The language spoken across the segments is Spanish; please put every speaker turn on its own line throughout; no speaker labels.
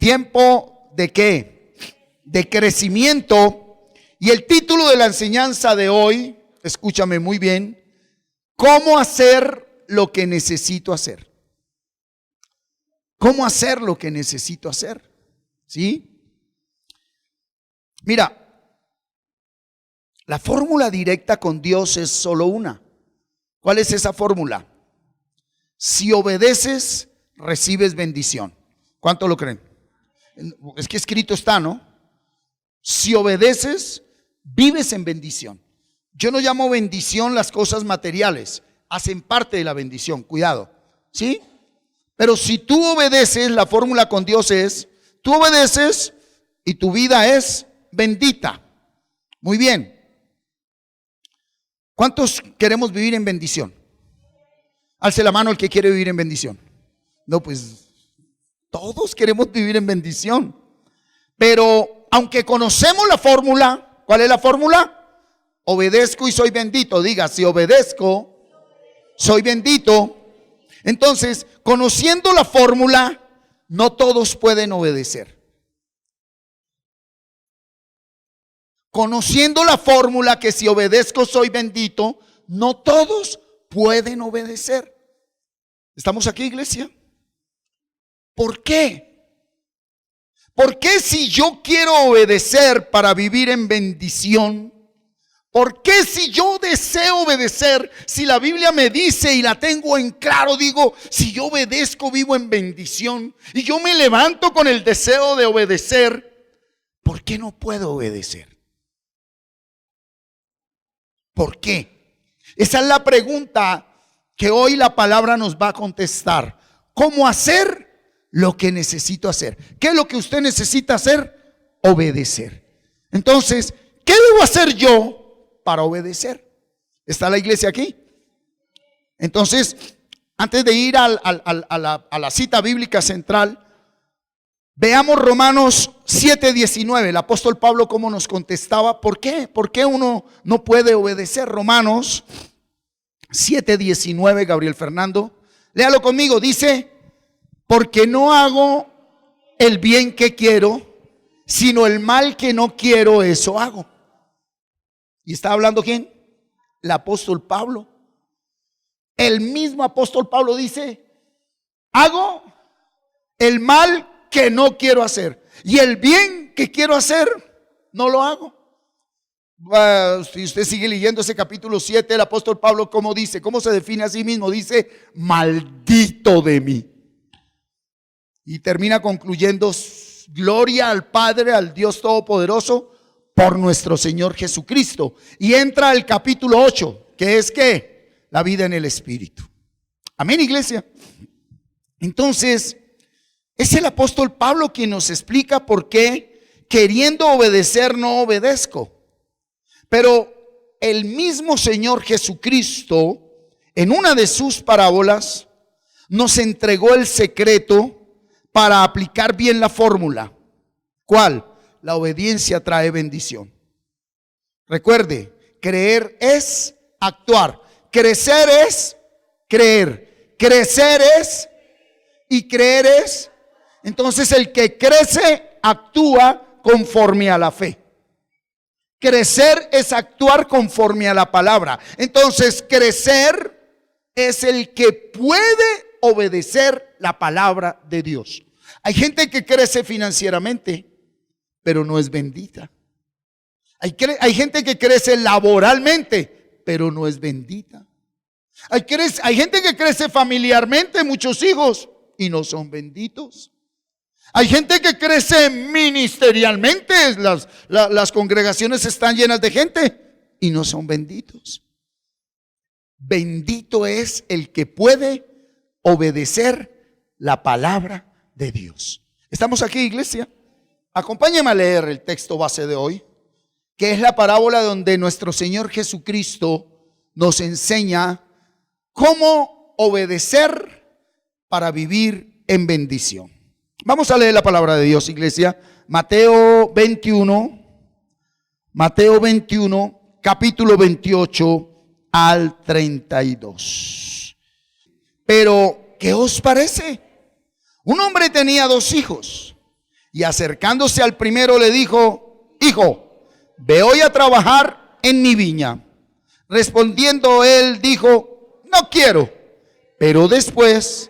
Tiempo de ¿qué? De crecimiento. Y el título de la enseñanza de hoy, escúchame muy bien: ¿cómo hacer lo que necesito hacer? ¿Cómo hacer lo que necesito hacer? ¿Sí? Mira, la fórmula directa con Dios es solo una. ¿Cuál es esa fórmula? Si obedeces, recibes bendición. ¿Cuánto lo creen? Es que escrito está, ¿no? Si obedeces, vives en bendición. Yo no llamo bendición las cosas materiales, hacen parte de la bendición, cuidado, ¿sí? Pero si tú obedeces, la fórmula con Dios es, tú obedeces y tu vida es bendita. Muy bien. ¿Cuántos queremos vivir en bendición? Alce la mano el que quiere vivir en bendición. No, pues todos queremos vivir en bendición. Pero aunque conocemos la fórmula, ¿cuál es la fórmula? Obedezco y soy bendito. Diga, si obedezco, soy bendito. Entonces, conociendo la fórmula, no todos pueden obedecer. Conociendo la fórmula que si obedezco soy bendito, no todos pueden obedecer. ¿Estamos aquí, iglesia? ¿Por qué? ¿Por qué si yo quiero obedecer para vivir en bendición? ¿Por qué si yo deseo obedecer, si la Biblia me dice y la tengo en claro, digo, si yo obedezco vivo en bendición y yo me levanto con el deseo de obedecer, ¿por qué no puedo obedecer? ¿Por qué? Esa es la pregunta que hoy la palabra nos va a contestar. ¿Cómo hacer lo que necesito hacer? ¿Qué es lo que usted necesita hacer? Obedecer. Entonces, ¿qué debo hacer yo para obedecer? ¿Está la iglesia aquí? Entonces, antes de ir a la cita bíblica central, veamos Romanos 7:19. El apóstol Pablo cómo nos contestaba. ¿Por qué? ¿Por qué uno no puede obedecer? Romanos 7:19, Gabriel Fernando. Léalo conmigo. Dice, porque no hago el bien que quiero, sino el mal que no quiero, eso hago. ¿Y está hablando quién? El apóstol Pablo. El mismo apóstol Pablo dice, hago el mal que no quiero hacer y el bien que quiero hacer no lo hago. Si usted sigue leyendo ese capítulo 7, el apóstol Pablo ¿cómo dice? ¿Cómo se define a sí mismo? Dice, maldito de mí. Y termina concluyendo, gloria al Padre, al Dios Todopoderoso, por nuestro Señor Jesucristo. Y entra el capítulo 8, que es ¿qué? La vida en el Espíritu. Amén, iglesia. Entonces, es el apóstol Pablo quien nos explica por qué queriendo obedecer no obedezco. Pero el mismo Señor Jesucristo, en una de sus parábolas, nos entregó el secreto para aplicar bien la fórmula. ¿Cuál? La obediencia trae bendición. Recuerde, creer es actuar. Crecer es creer. Crecer es y creer es. Entonces el que crece actúa conforme a la fe. Crecer es actuar conforme a la palabra. Entonces crecer es el que puede obedecer la palabra de Dios. Hay gente que crece financieramente, pero no es bendita. Hay gente que crece laboralmente, pero no es bendita. Hay gente que crece familiarmente, muchos hijos, y no son benditos. Hay gente que crece ministerialmente, las congregaciones están llenas de gente y no son benditos. Bendito es el que puede obedecer la palabra de Dios. ¿Estamos aquí, iglesia? Acompáñenme a leer el texto base de hoy, que es la parábola donde nuestro Señor Jesucristo nos enseña cómo obedecer para vivir en bendición. Vamos a leer la palabra de Dios, iglesia. Mateo 21, capítulo 28 al 32. Pero, ¿qué os parece? Un hombre tenía 2 hijos Y acercándose al primero le dijo: hijo, ve hoy a trabajar en mi viña. Respondiendo él dijo: no quiero. Pero después,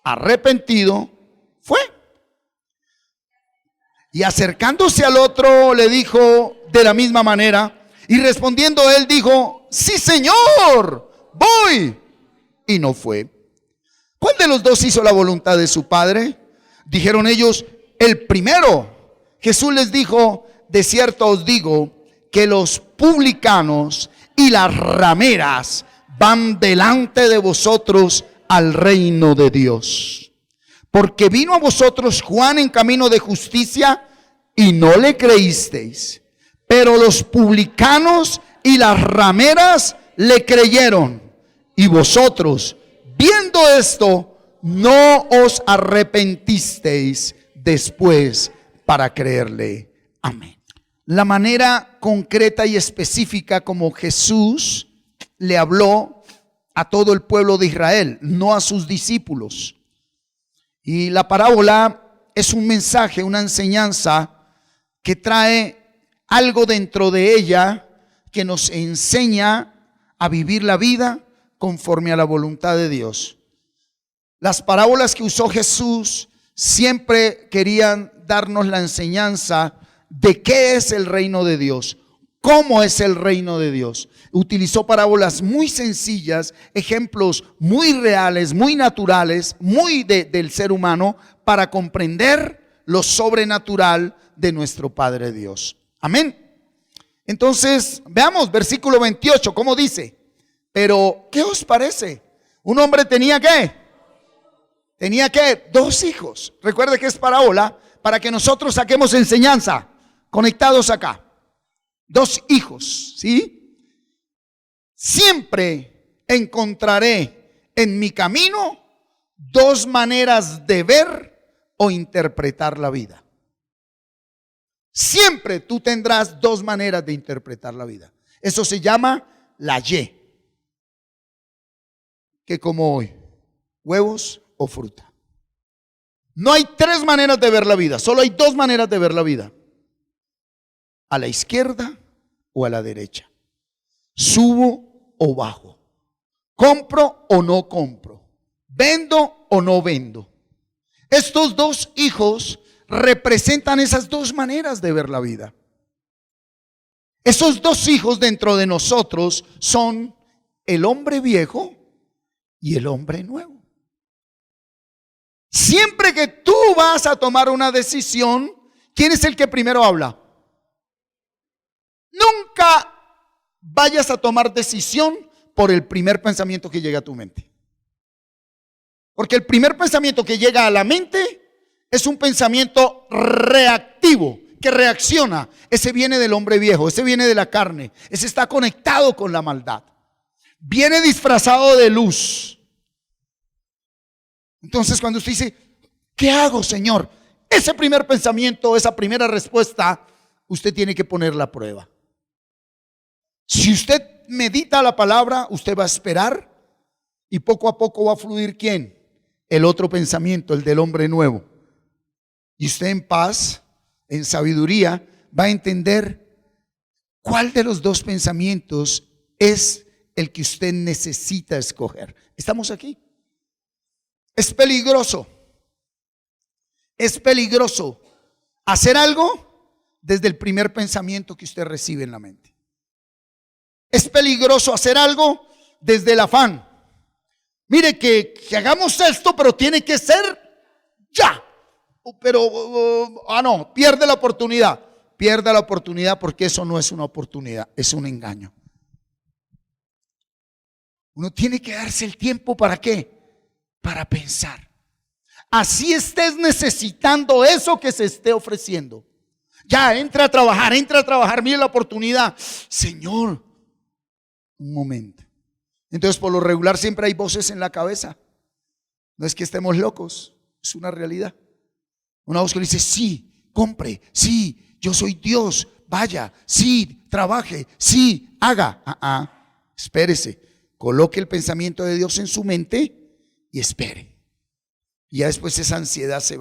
arrepentido, fue. Y acercándose al otro le dijo de la misma manera. Y respondiendo él dijo: sí, Señor, voy. Y no fue. ¿Cuál de los dos hizo la voluntad de su padre? Dijeron ellos: el primero. Jesús les dijo: de cierto os digo que los publicanos y las rameras van delante de vosotros al reino de Dios. Porque vino a vosotros Juan en camino de justicia y no le creísteis, pero los publicanos y las rameras le creyeron. Y vosotros, viendo esto, no os arrepentisteis después para creerle. Amén. La manera concreta y específica como Jesús le habló a todo el pueblo de Israel, no a sus discípulos. Y la parábola es un mensaje, una enseñanza que trae algo dentro de ella que nos enseña a vivir la vida conforme a la voluntad de Dios. Las parábolas que usó Jesús siempre querían darnos la enseñanza de qué es el reino de Dios, cómo es el reino de Dios. Utilizó parábolas muy sencillas, ejemplos muy reales, muy naturales, muy del ser humano, para comprender lo sobrenatural de nuestro Padre Dios. Amén. Entonces, veamos versículo 28, ¿cómo dice? Pero, ¿qué os parece? Un hombre tenía ¿qué? Tenía ¿qué? 2 hijos. Recuerde que es parábola para que nosotros saquemos enseñanza. Conectados acá. 2 hijos, ¿sí? Siempre encontraré en mi camino 2 maneras de ver o interpretar la vida. Siempre tú tendrás 2 maneras de interpretar la vida. Eso se llama la Y. ¿Qué como hoy? ¿Huevos o fruta? No hay 3 maneras de ver la vida, solo hay 2 maneras de ver la vida. A la izquierda o a la derecha. Subo o bajo. Compro o no compro. Vendo o no vendo. Estos 2 hijos representan esas 2 maneras de ver la vida. Esos 2 hijos dentro de nosotros son el hombre viejo y el hombre nuevo. Siempre que tú vas a tomar una decisión, ¿quién es el que primero habla? Nunca vayas a tomar decisión por el primer pensamiento que llega a tu mente. Porque el primer pensamiento que llega a la mente es un pensamiento reactivo, que reacciona. Ese viene del hombre viejo, ese viene de la carne, ese está conectado con la maldad. Viene disfrazado de luz. Entonces cuando usted dice, ¿qué hago, Señor? Ese primer pensamiento, esa primera respuesta, usted tiene que ponerla a prueba. Si usted medita la palabra, usted va a esperar y poco a poco va a fluir ¿quién? El otro pensamiento, el del hombre nuevo. Y usted en paz, en sabiduría, va a entender cuál de los 2 pensamientos es el que usted necesita escoger. ¿Estamos aquí? Es peligroso. Es peligroso hacer algo desde el primer pensamiento que usted recibe en la mente. Es peligroso hacer algo desde el afán. Mire que hagamos esto, pero tiene que ser ya. Pero, no, pierde la oportunidad. Pierda la oportunidad porque eso no es una oportunidad, es un engaño. Uno tiene que darse el tiempo ¿para qué? Para pensar. Así estés necesitando eso que se esté ofreciendo. Ya, entra a trabajar, mire la oportunidad. Señor, un momento. Entonces, por lo regular siempre hay voces en la cabeza. No es que estemos locos, es una realidad. Una voz que le dice, sí, compre, sí, yo soy Dios, vaya, sí, trabaje, sí, haga. Espérese, coloque el pensamiento de Dios en su mente y espere. Y ya después esa ansiedad se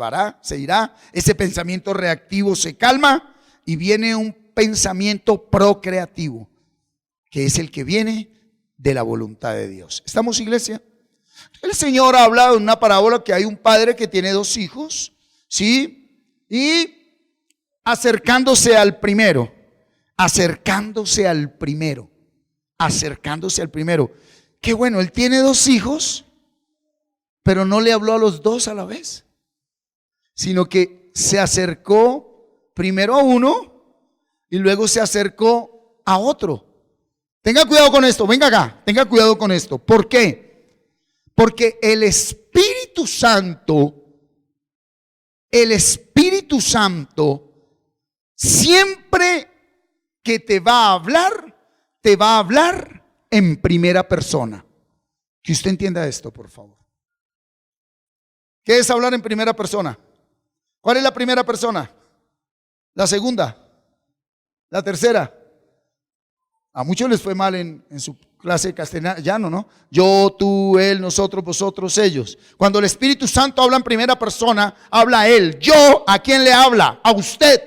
irá, ese pensamiento reactivo se calma y viene un pensamiento procreativo, que es el que viene de la voluntad de Dios. ¿Estamos, iglesia? El Señor ha hablado en una parábola que hay un padre que tiene 2 hijos, ¿sí? Y acercándose al primero, qué bueno, él tiene 2 hijos, pero no le habló a los 2 a la vez, sino que se acercó primero a uno y luego se acercó a otro. Tenga cuidado con esto, venga acá, tenga cuidado con esto. ¿Por qué? Porque el Espíritu Santo siempre que te va a hablar en primera persona. Que usted entienda esto, por favor. ¿Qué es hablar en primera persona? ¿Cuál es la primera persona? ¿La segunda? ¿La tercera? A muchos les fue mal en su clase de castellano, ¿no? Yo, tú, él, nosotros, vosotros, ellos. Cuando el Espíritu Santo habla en primera persona, habla él. Yo, ¿a quién le habla? A usted.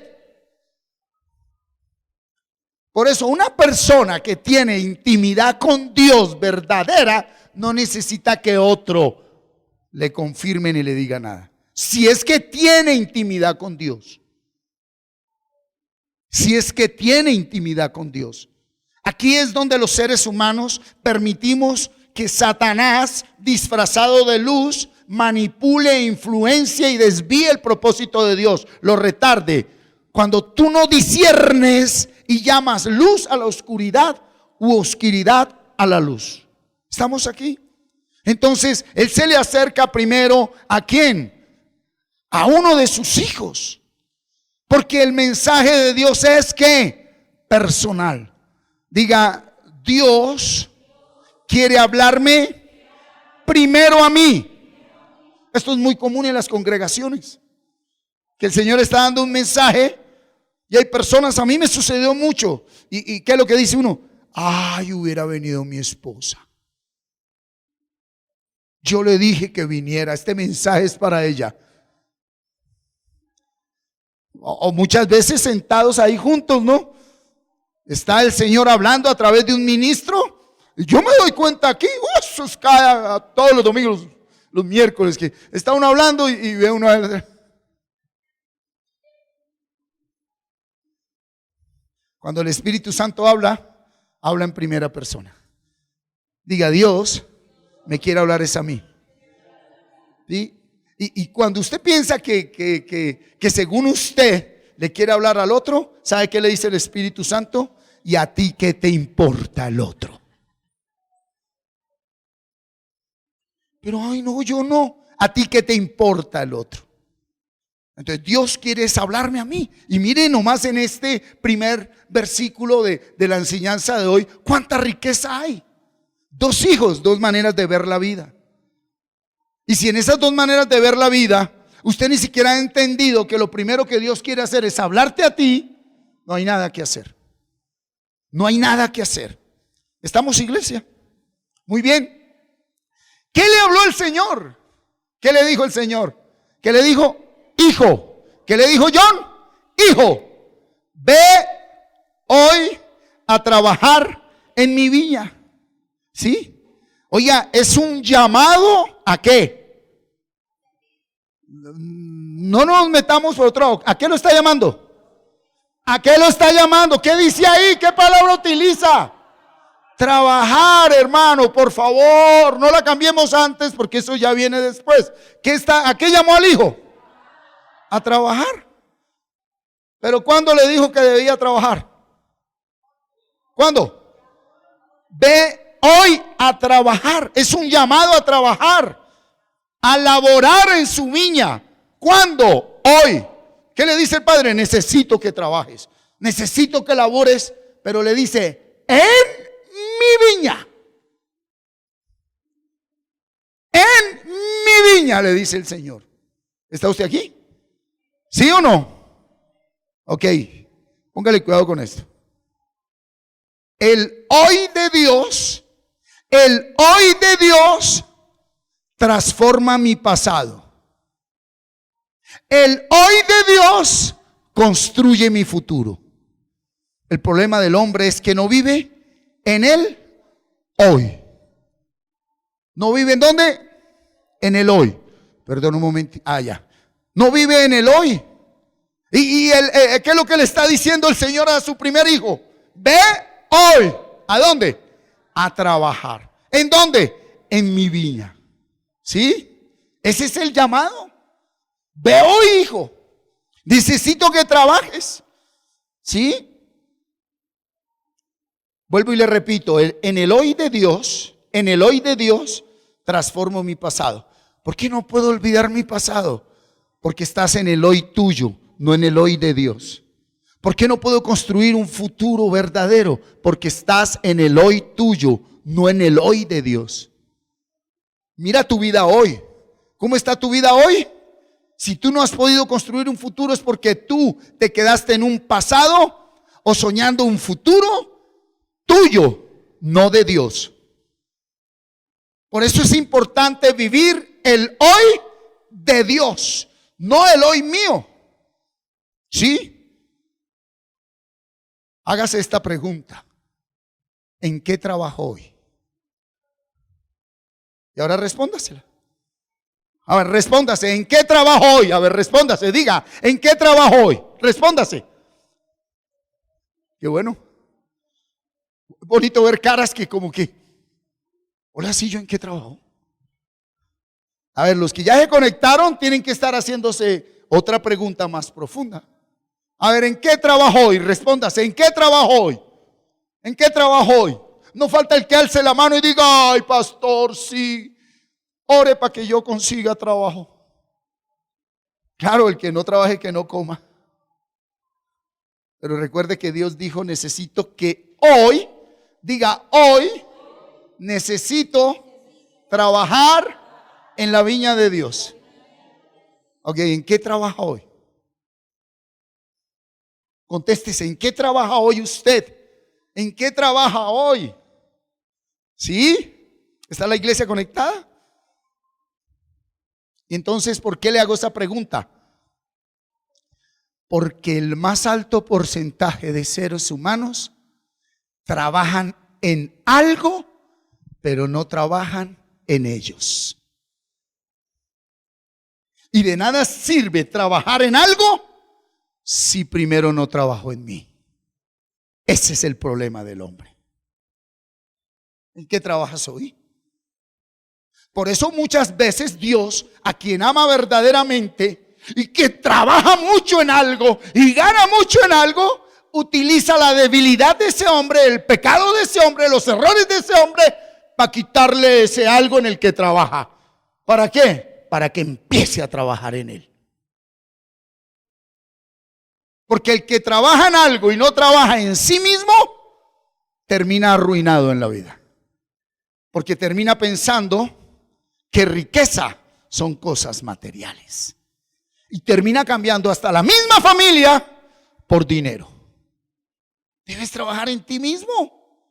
Por eso, una persona que tiene intimidad con Dios verdadera no necesita que otro le confirme ni le diga nada. Si es que tiene intimidad con Dios. Si es que tiene intimidad con Dios. Aquí es donde los seres humanos permitimos que Satanás, disfrazado de luz, manipule, influencie y desvíe el propósito de Dios, lo retarde. Cuando tú no disiernes y llamas luz a la oscuridad u oscuridad a la luz. ¿Estamos aquí? Entonces, él se le acerca primero ¿a quién? A uno de sus hijos. Porque el mensaje de Dios es que personal. Diga, Dios quiere hablarme primero a mí. Esto es muy común en las congregaciones. Que el Señor está dando un mensaje y hay personas, a mí me sucedió mucho. ¿Y qué es lo que dice uno? Ay, hubiera venido mi esposa. Yo le dije que viniera, este mensaje es para ella. O muchas veces sentados ahí juntos, ¿no? Está el Señor hablando a través de un ministro. Y yo me doy cuenta aquí, eso es cada todos los domingos, los miércoles, que está uno hablando y ve uno. Cuando el Espíritu Santo habla en primera persona. Diga, Dios me quiere hablar es a mí. ¿Sí? Y cuando usted piensa que según usted le quiere hablar al otro, ¿sabe qué le dice el Espíritu Santo? ¿Y a ti qué te importa el otro? Pero ay no, yo no. ¿A ti qué te importa el otro? Entonces Dios quiere hablarme a mí. Y mire nomás en este primer versículo de la enseñanza de hoy, cuánta riqueza hay. 2 hijos, 2 maneras de ver la vida. Y si en esas 2 maneras de ver la vida usted ni siquiera ha entendido que lo primero que Dios quiere hacer es hablarte a ti, no hay nada que hacer. No hay nada que hacer. ¿Estamos, iglesia? Muy bien. ¿Qué le habló el Señor? ¿Qué le dijo el Señor? ¿Qué le dijo? Hijo. ¿Qué le dijo John? Hijo, ve hoy a trabajar en mi viña. ¿Sí? Oiga, es un llamado ¿a qué? No nos metamos por otro. ¿A qué lo está llamando? ¿A qué lo está llamando? ¿Qué dice ahí? ¿Qué palabra utiliza? Trabajar, hermano, por favor. No la cambiemos antes porque eso ya viene después. ¿A qué llamó al hijo? A trabajar. ¿Pero cuándo le dijo que debía trabajar? ¿Cuándo? Ve hoy a trabajar. Es un llamado a trabajar, a laborar en su viña. ¿Cuándo? Hoy. ¿Qué le dice el padre? Necesito que trabajes, necesito que labores, pero le dice, en mi viña. En mi viña, le dice el Señor. ¿Está usted aquí? ¿Sí o no? Ok, póngale cuidado con esto. El hoy de Dios transforma mi pasado. El hoy de Dios construye mi futuro. El problema del hombre es que no vive en el hoy. ¿No vive en dónde? En el hoy. Perdón un momento. Ya. No vive en el hoy. ¿Qué es lo que le está diciendo el Señor a su primer hijo? Ve hoy. ¿A dónde? A trabajar. ¿En dónde? En mi viña. ¿Sí? Ese es el llamado. Ve hoy, hijo. Necesito que trabajes. ¿Sí? Vuelvo y le repito, en el hoy de Dios, transformo mi pasado. ¿Por qué no puedo olvidar mi pasado? Porque estás en el hoy tuyo, no en el hoy de Dios. ¿Por qué no puedo construir un futuro verdadero? Porque estás en el hoy tuyo, no en el hoy de Dios. Mira tu vida hoy. ¿Cómo está tu vida hoy? Si tú no has podido construir un futuro es porque tú te quedaste en un pasado o soñando un futuro tuyo, no de Dios. Por eso es importante vivir el hoy de Dios, no el hoy mío. ¿Sí? Hágase esta pregunta: ¿en qué trabajo hoy? Y ahora respóndasela. A ver, respóndase, ¿en qué trabajo hoy? A ver, respóndase, diga, ¿en qué trabajo hoy? Respóndase. Qué bueno. Bonito ver caras que como que, hola, sí, ¿yo en qué trabajo? A ver, los que ya se conectaron tienen que estar haciéndose otra pregunta más profunda. A ver, ¿en qué trabajo hoy? Respóndase, ¿en qué trabajo hoy? ¿En qué trabajo hoy? No falta el que alce la mano y diga, ay, pastor, sí, ore para que yo consiga trabajo. Claro, el que no trabaje, que no coma. Pero recuerde que Dios dijo, necesito que hoy, diga, hoy necesito trabajar en la viña de Dios. Ok, ¿en qué trabaja hoy? Contéstese, ¿en qué trabaja hoy usted? ¿En qué trabaja hoy? ¿Sí? ¿Está la iglesia conectada? Y entonces, ¿por qué le hago esa pregunta? Porque el más alto porcentaje de seres humanos trabajan en algo, pero no trabajan en ellos. Y de nada sirve trabajar en algo si primero no trabajo en mí. Ese es el problema del hombre. ¿En qué trabajas hoy? Por eso muchas veces Dios, a quien ama verdaderamente y que trabaja mucho en algo y gana mucho en algo, utiliza la debilidad de ese hombre, el pecado de ese hombre, los errores de ese hombre, para quitarle ese algo en el que trabaja. ¿Para qué? Para que empiece a trabajar en él. Porque el que trabaja en algo y no trabaja en sí mismo, termina arruinado en la vida. Porque termina pensando que riqueza son cosas materiales. Y termina cambiando hasta la misma familia por dinero. Debes trabajar en ti mismo.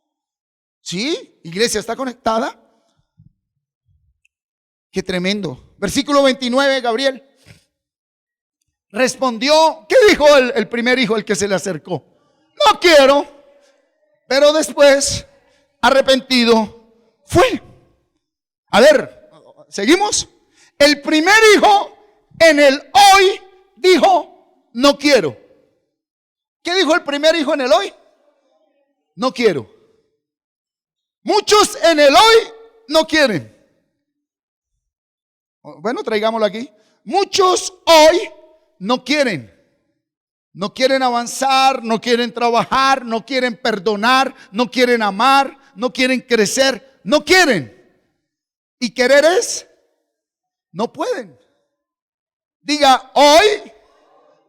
¿Sí? Iglesia, ¿está conectada? Qué tremendo. Versículo 29, Gabriel. Respondió, ¿qué dijo el primer hijo, el que se le acercó? No quiero. Pero después, arrepentido, fue. A ver, ¿seguimos? El primer hijo en el hoy dijo, no quiero. ¿Qué dijo el primer hijo en el hoy? No quiero. Muchos en el hoy no quieren. Bueno, traigámoslo aquí. Muchos hoy no quieren. No quieren avanzar, no quieren trabajar, no quieren perdonar, no quieren amar, no quieren crecer, no quieren. ¿Y querer es? No pueden. Diga, hoy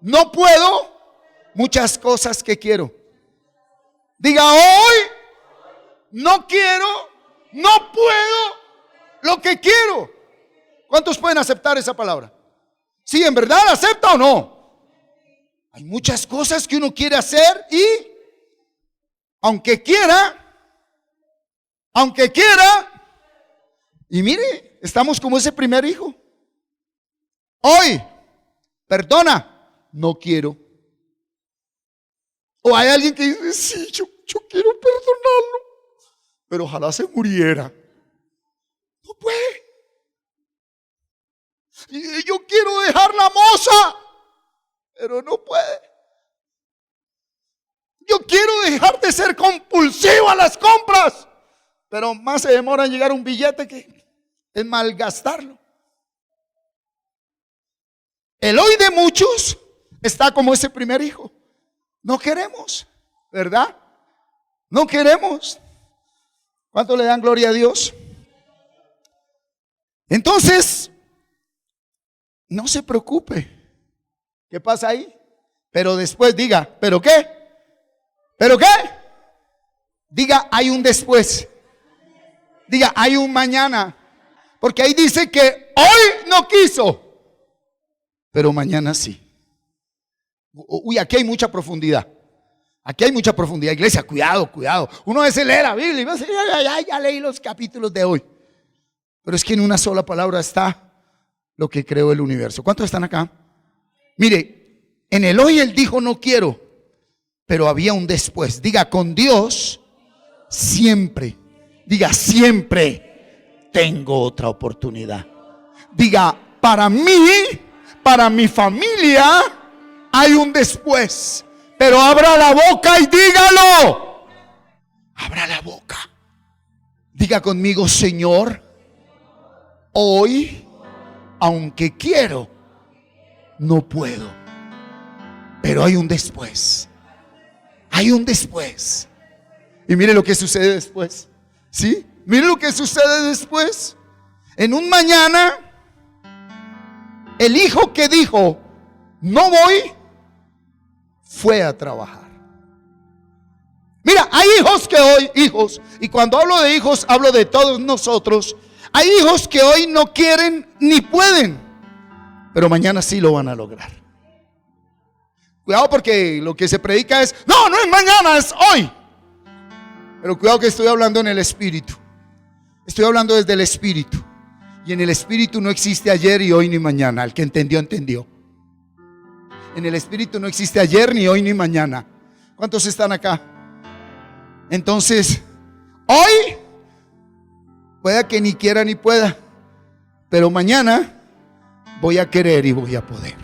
no puedo muchas cosas que quiero. Diga, hoy no quiero, no puedo lo que quiero. ¿Cuántos pueden aceptar esa palabra? ¿Sí, en verdad acepta o no? Hay muchas cosas que uno quiere hacer y aunque quiera, y mire, estamos como ese primer hijo. Hoy, Perdona, no quiero. O hay alguien que dice, sí, yo quiero perdonarlo, pero ojalá se muriera. No puede. Y yo quiero dejar la moza, pero no puede. Yo quiero dejar de ser compulsivo a las compras, pero más se demora en llegar un billete que es malgastarlo. El hoy de muchos está como ese primer hijo. No queremos, ¿verdad? No queremos. ¿Cuánto le dan gloria a Dios? Entonces, no se preocupe. ¿Qué pasa ahí? Pero después diga, ¿pero qué? ¿Pero qué? Diga, hay un después. Diga, hay un mañana. Porque ahí dice que hoy no quiso, pero mañana sí. Uy, aquí hay mucha profundidad. Aquí hay mucha profundidad, iglesia, cuidado, cuidado. Uno a veces lee la Biblia y va a decir, ya leí los capítulos de hoy. Pero es que en una sola palabra está lo que creó el universo. ¿Cuántos están acá? Mire, en el hoy él dijo no quiero, pero había un después. Diga, con Dios siempre. Diga, siempre tengo otra oportunidad. Diga, para mí, para mi familia, hay un después. Pero abra la boca y dígalo. Abra la boca. Diga conmigo, Señor, hoy, aunque quiero, no puedo. Pero hay un después. Hay un después. Y mire lo que sucede después. ¿Sí? Mire lo que sucede después. En un mañana, el hijo que dijo, no voy, fue a trabajar. Mira, hay hijos que hoy, y cuando hablo de hijos, hablo de todos nosotros. Hay hijos que hoy no quieren ni pueden, pero mañana sí lo van a lograr. Cuidado, porque lo que se predica es, no es mañana, es hoy. Pero cuidado que estoy hablando en el espíritu. Estoy hablando desde el espíritu. Y en el espíritu no existe ayer y hoy ni mañana. El que entendió, entendió. En el espíritu no existe ayer, ni hoy, ni mañana. ¿Cuántos están acá? Entonces, hoy pueda que ni quiera ni pueda, pero mañana voy a querer y voy a poder.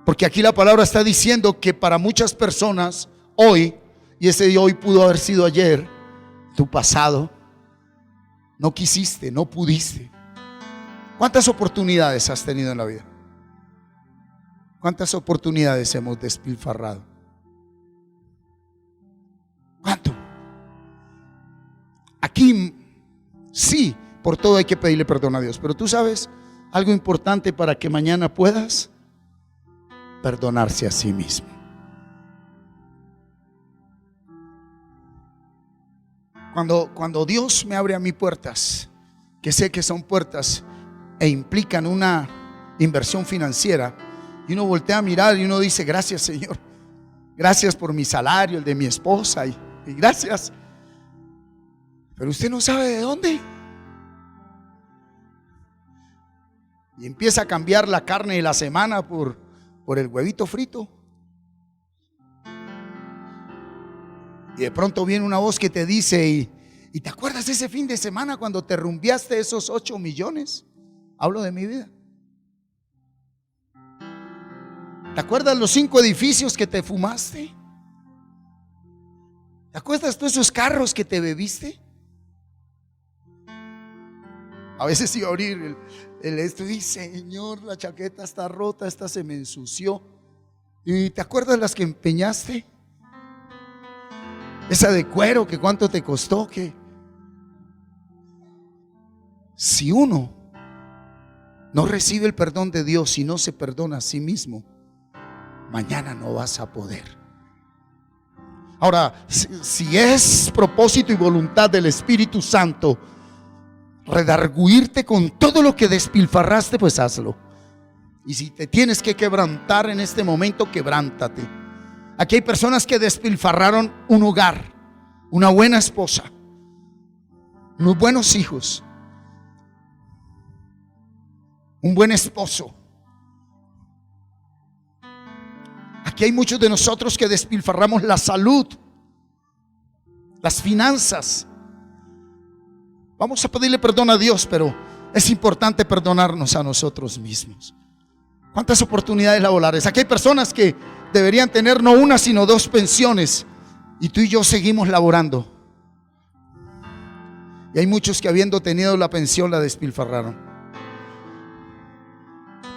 Porque aquí la palabra está diciendo que para muchas personas hoy, y ese hoy pudo haber sido ayer, tu pasado, no quisiste, no pudiste. ¿Cuántas oportunidades has tenido en la vida? ¿Cuántas oportunidades hemos despilfarrado? ¿Cuánto? Aquí sí, por todo hay que pedirle perdón a Dios. Pero tú sabes algo importante para que mañana puedas perdonarse a sí mismo. Cuando Dios me abre a mí puertas, que sé que son puertas e implican una inversión financiera, y uno voltea a mirar y uno dice, gracias Señor, gracias por mi salario, el de mi esposa, y gracias. Pero usted no sabe de dónde. Y empieza a cambiar la carne de la semana por el huevito frito. Y de pronto viene una voz que te dice, ¿y te acuerdas de ese fin de semana cuando te rumbiaste esos 8 millones? Hablo de mi vida. ¿Te acuerdas los 5 edificios que te fumaste? ¿Te acuerdas todos esos carros que te bebiste? A veces iba a abrir esto y dice, Señor, la chaqueta está rota, esta se me ensució. ¿Y te acuerdas las que empeñaste? Esa de cuero, que cuánto te costó. Que si uno no recibe el perdón de Dios y no se perdona a sí mismo, mañana no vas a poder. Ahora, si es propósito y voluntad del Espíritu Santo redarguirte con todo lo que despilfarraste, pues hazlo. Y si te tienes que quebrantar en este momento, quebrántate. Aquí hay personas que despilfarraron un hogar, una buena esposa, unos buenos hijos, un buen esposo, Aquí hay muchos de nosotros que despilfarramos la salud, las finanzas. Vamos a pedirle perdón a Dios, pero es importante perdonarnos a nosotros mismos. ¿Cuántas oportunidades laborales? Aquí hay personas que deberían tener no una sino 2 pensiones, y tú y yo seguimos laborando. Y hay muchos que, habiendo tenido la pensión, la despilfarraron.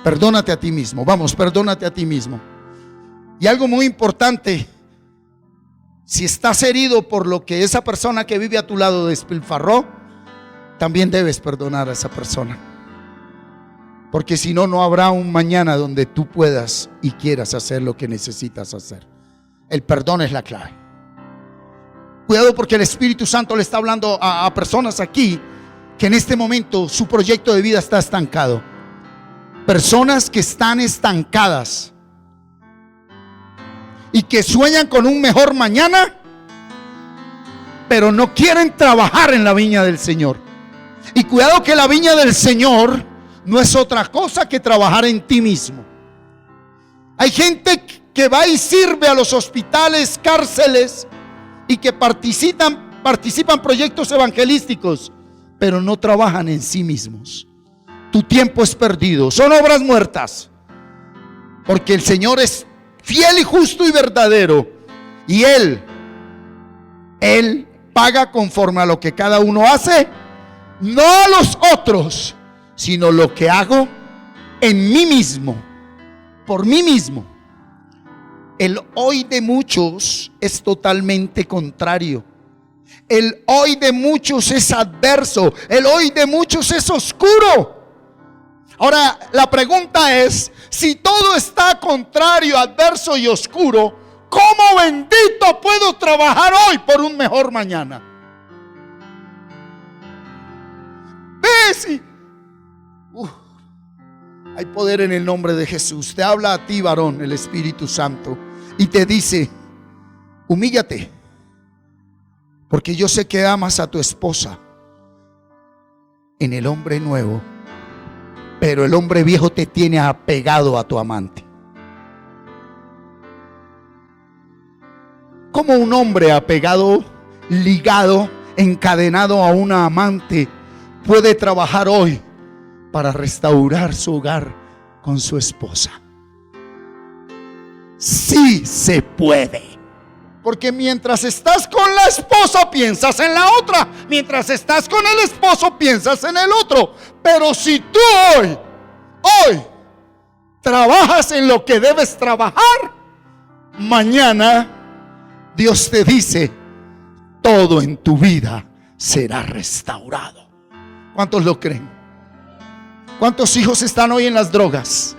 Perdónate a ti mismo. Vamos, perdónate a ti mismo. Y algo muy importante: si estás herido por lo que esa persona que vive a tu lado despilfarró, también debes perdonar a esa persona, porque si no, no habrá un mañana donde tú puedas y quieras hacer lo que necesitas hacer. El perdón es la clave. Cuidado, porque el Espíritu Santo le está hablando a personas aquí que en este momento su proyecto de vida está estancado. Personas que están estancadas y que sueñan con un mejor mañana, pero no quieren trabajar en la viña del Señor. Y cuidado, que la viña del Señor no es otra cosa que trabajar en ti mismo. Hay gente que va y sirve a los hospitales, cárceles, y que participan proyectos evangelísticos, pero no trabajan en sí mismos. Tu tiempo es perdido, son obras muertas, porque el Señor es fiel y justo y verdadero, y Él paga conforme a lo que cada uno hace, no a los otros, sino lo que hago en mí mismo, por mí mismo. El hoy de muchos es totalmente contrario. El hoy de muchos es adverso. El hoy de muchos es oscuro. Ahora, la pregunta es: si todo está contrario, adverso y oscuro, ¿cómo bendito puedo trabajar hoy por un mejor mañana? ¿Ves? Hay poder en el nombre de Jesús. Te habla a ti, varón, el Espíritu Santo, y te dice: humíllate, porque yo sé que amas a tu esposa en el hombre nuevo, pero el hombre viejo te tiene apegado a tu amante. ¿Cómo un hombre apegado, ligado, encadenado a una amante puede trabajar hoy para restaurar su hogar con su esposa? Sí se puede. Porque mientras estás con la esposa, piensas en la otra. Mientras estás con el esposo, piensas en el otro. Pero si tú hoy trabajas en lo que debes trabajar, mañana Dios te dice: todo en tu vida será restaurado. ¿Cuántos lo creen? ¿Cuántos hijos están hoy en las drogas?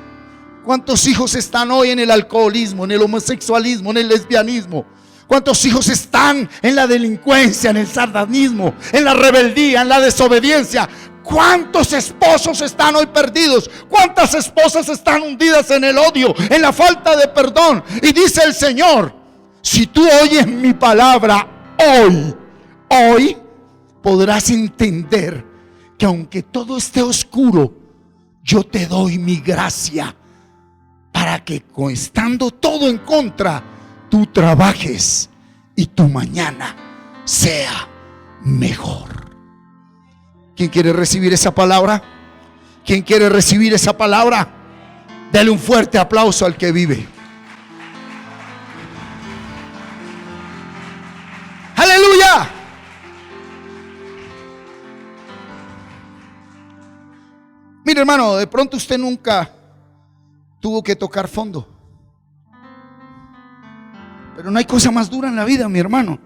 ¿Cuántos hijos están hoy en el alcoholismo, en el homosexualismo, en el lesbianismo? ¿Cuántos hijos están en la delincuencia, en el satanismo, en la rebeldía, en la desobediencia? ¿Cuántos esposos están hoy perdidos? ¿Cuántas esposas están hundidas en el odio, en la falta de perdón? Y dice el Señor: si tú oyes mi palabra hoy podrás entender que aunque todo esté oscuro, yo te doy mi gracia para que, estando todo en contra, tú trabajes y tu mañana sea mejor. ¿Quién quiere recibir esa palabra? ¿Quién quiere recibir esa palabra? Dale un fuerte aplauso al que vive. ¡Aleluya! Mire, hermano, de pronto usted nunca tuvo que tocar fondo, pero no hay cosa más dura en la vida, mi hermano,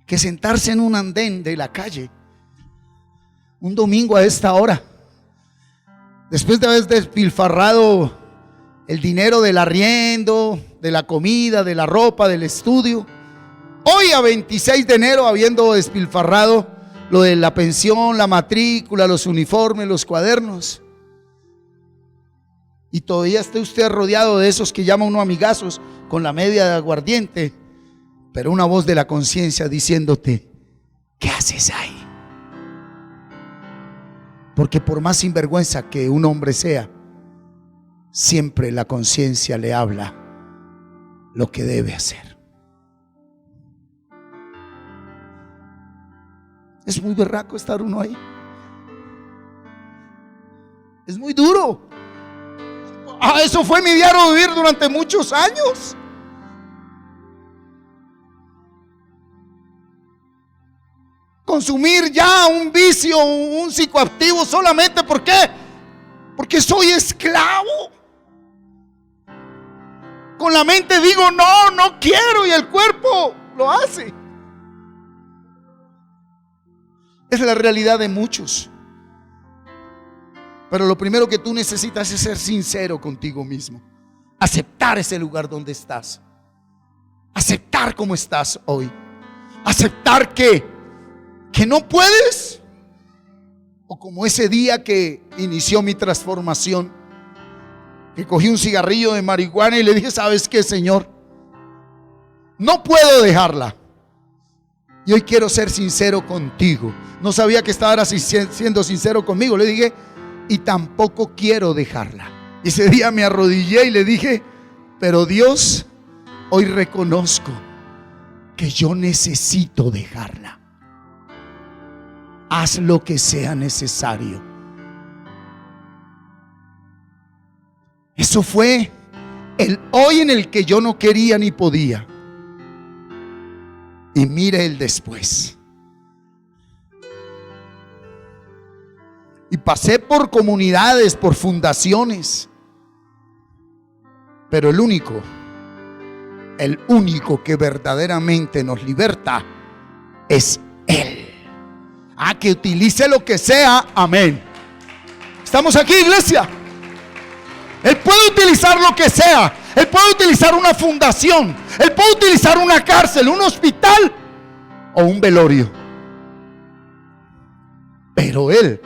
que sentarse en un andén de la calle un domingo a esta hora, después de haber despilfarrado el dinero del arriendo, de la comida, de la ropa, del estudio. Hoy, a 26 de enero, habiendo despilfarrado lo de la pensión, la matrícula, los uniformes, los cuadernos, y todavía esté usted rodeado de esos que llama uno amigazos con la media de aguardiente, pero una voz de la conciencia diciéndote: ¿qué haces ahí? Porque por más sinvergüenza que un hombre sea, siempre la conciencia le habla lo que debe hacer. Es muy berraco estar uno ahí. Es muy duro. Eso fue mi diario vivir durante muchos años. Consumir ya un vicio, un psicoactivo solamente ¿por qué? Porque soy esclavo. Con la mente digo no quiero y el cuerpo lo hace. Es la realidad de muchos. Pero lo primero que tú necesitas es ser sincero contigo mismo. Aceptar ese lugar donde estás. Aceptar cómo estás hoy. Aceptar que no puedes. O como ese día que inició mi transformación, que cogí un cigarrillo de marihuana y le dije: ¿sabes qué, Señor? No puedo dejarla. Y hoy quiero ser sincero contigo. No sabía que estaba siendo sincero conmigo. Le dije: y tampoco quiero dejarla. Y ese día me arrodillé y le dije: pero Dios, hoy reconozco que yo necesito dejarla. Haz lo que sea necesario. Eso fue el hoy en el que yo no quería ni podía. Y mire el después. Y pasé por comunidades, por fundaciones. Pero el único que verdaderamente nos liberta es Él. Que utilice lo que sea. Amén. ¿Estamos aquí, iglesia? Él puede utilizar lo que sea. Él puede utilizar una fundación. Él puede utilizar una cárcel, un hospital o un velorio. Pero Él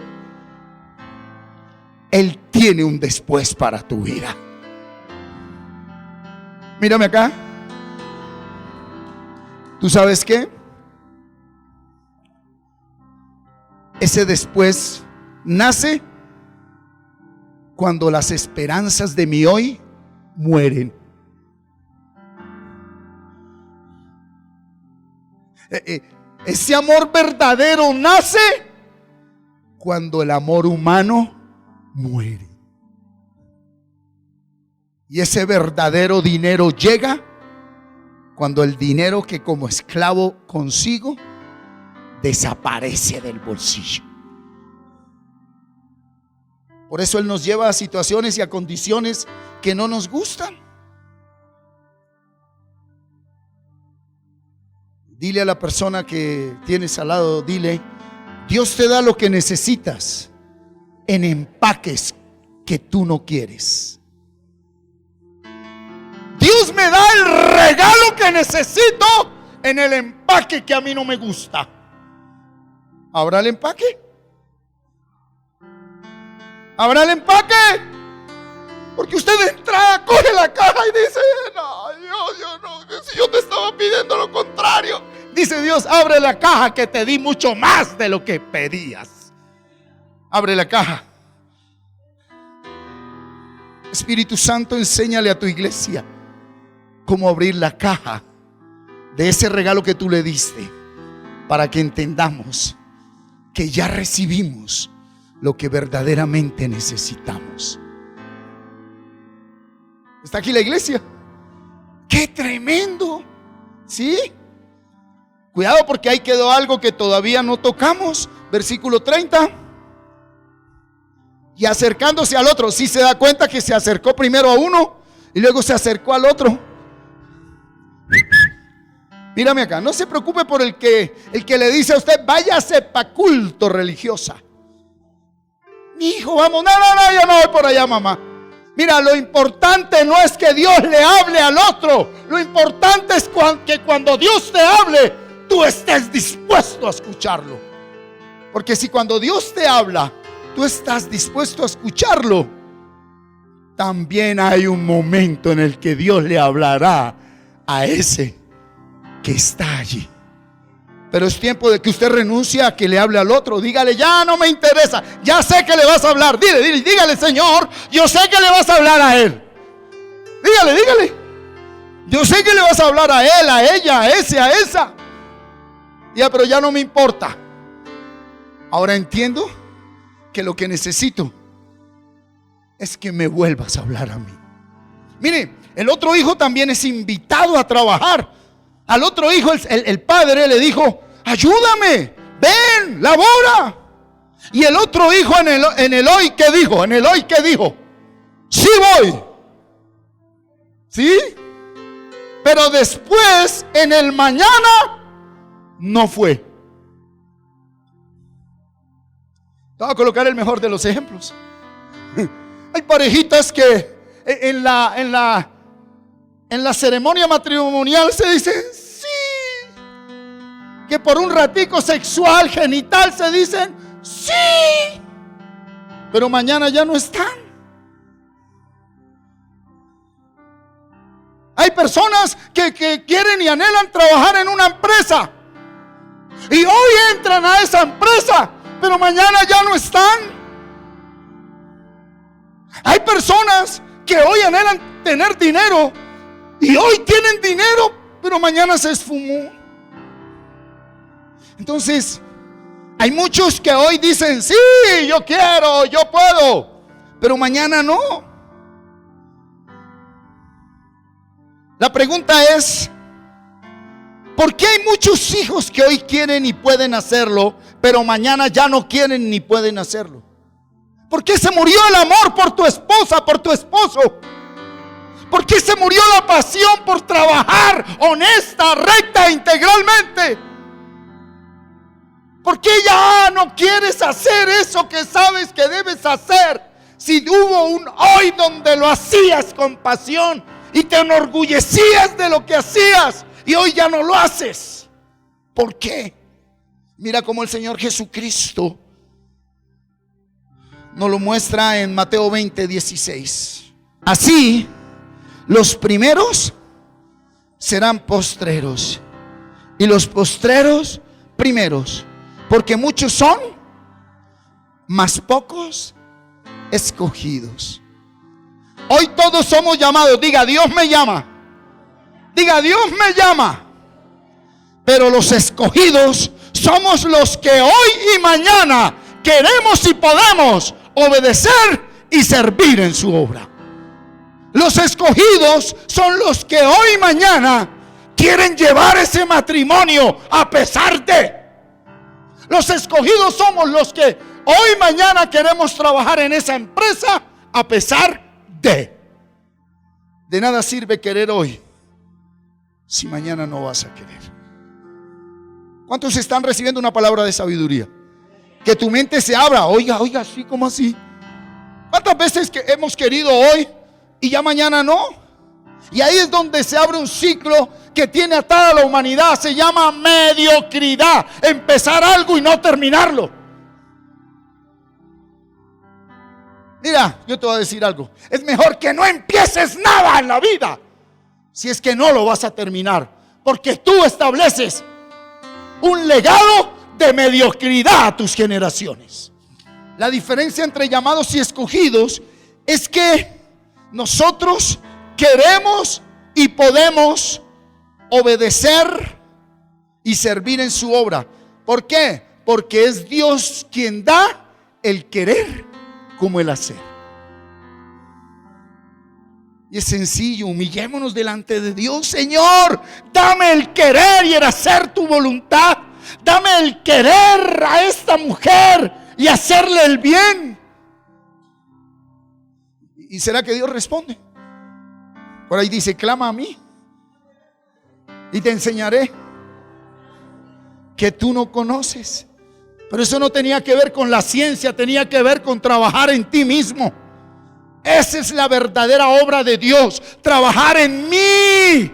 tiene un después para tu vida. Mírame acá. ¿Tú sabes qué? Ese después nace cuando las esperanzas de mi hoy mueren. Ese amor verdadero nace cuando el amor humano muere. Y ese verdadero dinero llega cuando el dinero que como esclavo consigo desaparece del bolsillo. Por eso Él nos lleva a situaciones y a condiciones que no nos gustan. Dile a la persona que tienes al lado, dile: Dios te da lo que necesitas en empaques que tú no quieres. Dios me da el regalo que necesito en el empaque que a mí no me gusta. ¿Habrá el empaque? ¿Habrá el empaque? Porque usted de entrada coge la caja y dice: no, yo no, si yo te estaba pidiendo lo contrario. Dice Dios: abre la caja que te di mucho más de lo que pedías. Abre la caja. Espíritu Santo, enséñale a tu iglesia cómo abrir la caja de ese regalo que tú le diste, para que entendamos que ya recibimos lo que verdaderamente necesitamos. ¿Está aquí la iglesia? ¡Qué tremendo! ¿Sí? Cuidado, porque ahí quedó algo que todavía no tocamos. Versículo 30. Y acercándose al otro. Si se da cuenta que se acercó primero a uno y luego se acercó al otro. Mírame acá, no se preocupe por el que le dice a usted: váyase pa' culto religiosa. Mi hijo, vamos. No, yo no voy por allá, mamá. Mira, lo importante no es que Dios le hable al otro. Lo importante es que cuando Dios te hable, tú estés dispuesto a escucharlo. Porque si cuando Dios te habla, tú estás dispuesto a escucharlo, también hay un momento en el que Dios le hablará a ese que está allí. Pero es tiempo de que usted renuncie a que le hable al otro. Dígale: ya no me interesa, ya sé que le vas a hablar. Dígale: Señor, yo sé que le vas a hablar a él. Dígale. Yo sé que le vas a hablar a él, a ella, a ese, a esa. Ya, pero ya no me importa. Ahora entiendo que lo que necesito es que me vuelvas a hablar a mí. Mire, el otro hijo también es invitado a trabajar. Al otro hijo el padre le dijo: ayúdame, ven, labora. Y el otro hijo en el hoy, ¿qué dijo? En el hoy, ¿qué dijo? Sí voy. ¿Sí? Pero después, en el mañana, no fue. Te voy a colocar el mejor de los ejemplos. Hay parejitas que en la ceremonia matrimonial se dicen sí, que por un ratico sexual, genital, se dicen sí, pero mañana ya no están. Hay personas que quieren y anhelan trabajar en una empresa y hoy entran a esa empresa, pero mañana ya no están. Hay personas que hoy anhelan tener dinero y hoy tienen dinero, pero mañana se esfumó. Entonces, hay muchos que hoy dicen sí, yo quiero, yo puedo, pero mañana no. La pregunta es: ¿por qué hay muchos hijos que hoy quieren y pueden hacerlo, pero mañana ya no quieren ni pueden hacerlo? ¿Por qué se murió el amor por tu esposa, por tu esposo? ¿Por qué se murió la pasión por trabajar honesta, recta, integralmente? ¿Por qué ya no quieres hacer eso que sabes que debes hacer? Si hubo un hoy donde lo hacías con pasión y te enorgullecías de lo que hacías y hoy ya no lo haces. ¿Por qué? Mira cómo el Señor Jesucristo nos lo muestra en Mateo 20:16. Así, los primeros serán postreros y los postreros primeros, porque muchos son, mas pocos escogidos. Hoy todos somos llamados. Diga: Dios me llama. Diga: Dios me llama. Pero los escogidos somos los que hoy y mañana queremos y podemos obedecer y servir en su obra. Los escogidos son los que hoy y mañana quieren llevar ese matrimonio a pesar de. Los escogidos somos los que hoy y mañana queremos trabajar en esa empresa a pesar de. De nada sirve querer hoy si mañana no vas a querer. ¿Cuántos están recibiendo una palabra de sabiduría? Que tu mente se abra. Oiga, así como así. ¿Cuántas veces que hemos querido hoy y ya mañana no? Y ahí es donde se abre un ciclo que tiene atada a la humanidad. Se llama mediocridad. Empezar algo y no terminarlo. Mira, yo te voy a decir algo. Es mejor que no empieces nada en la vida si es que no lo vas a terminar, porque tú estableces un legado de mediocridad a tus generaciones. La diferencia entre llamados y escogidos es que nosotros queremos y podemos obedecer y servir en su obra. ¿Por qué? Porque es Dios quien da el querer como el hacer. Y es sencillo, humillémonos delante de Dios. Señor, dame el querer y el hacer tu voluntad. Dame el querer a esta mujer y hacerle el bien. ¿Y será que Dios responde? Por ahí dice: clama a mí y te enseñaré que tú no conoces. Pero eso no tenía que ver con la ciencia, tenía que ver con trabajar en ti mismo. Esa es la verdadera obra de Dios, trabajar en mí.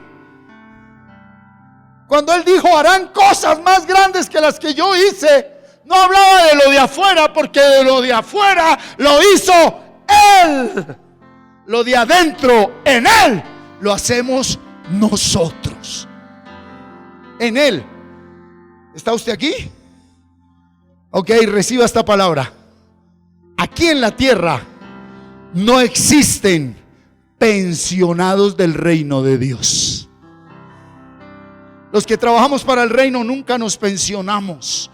Cuando Él dijo: harán cosas más grandes que las que yo hice, no hablaba de lo de afuera, porque de lo de afuera lo hizo Él. Lo de adentro, en Él, lo hacemos nosotros. En Él. ¿Está usted aquí? Ok, reciba esta palabra. Aquí en la tierra no existen pensionados del reino de Dios. Los que trabajamos para el reino nunca nos pensionamos.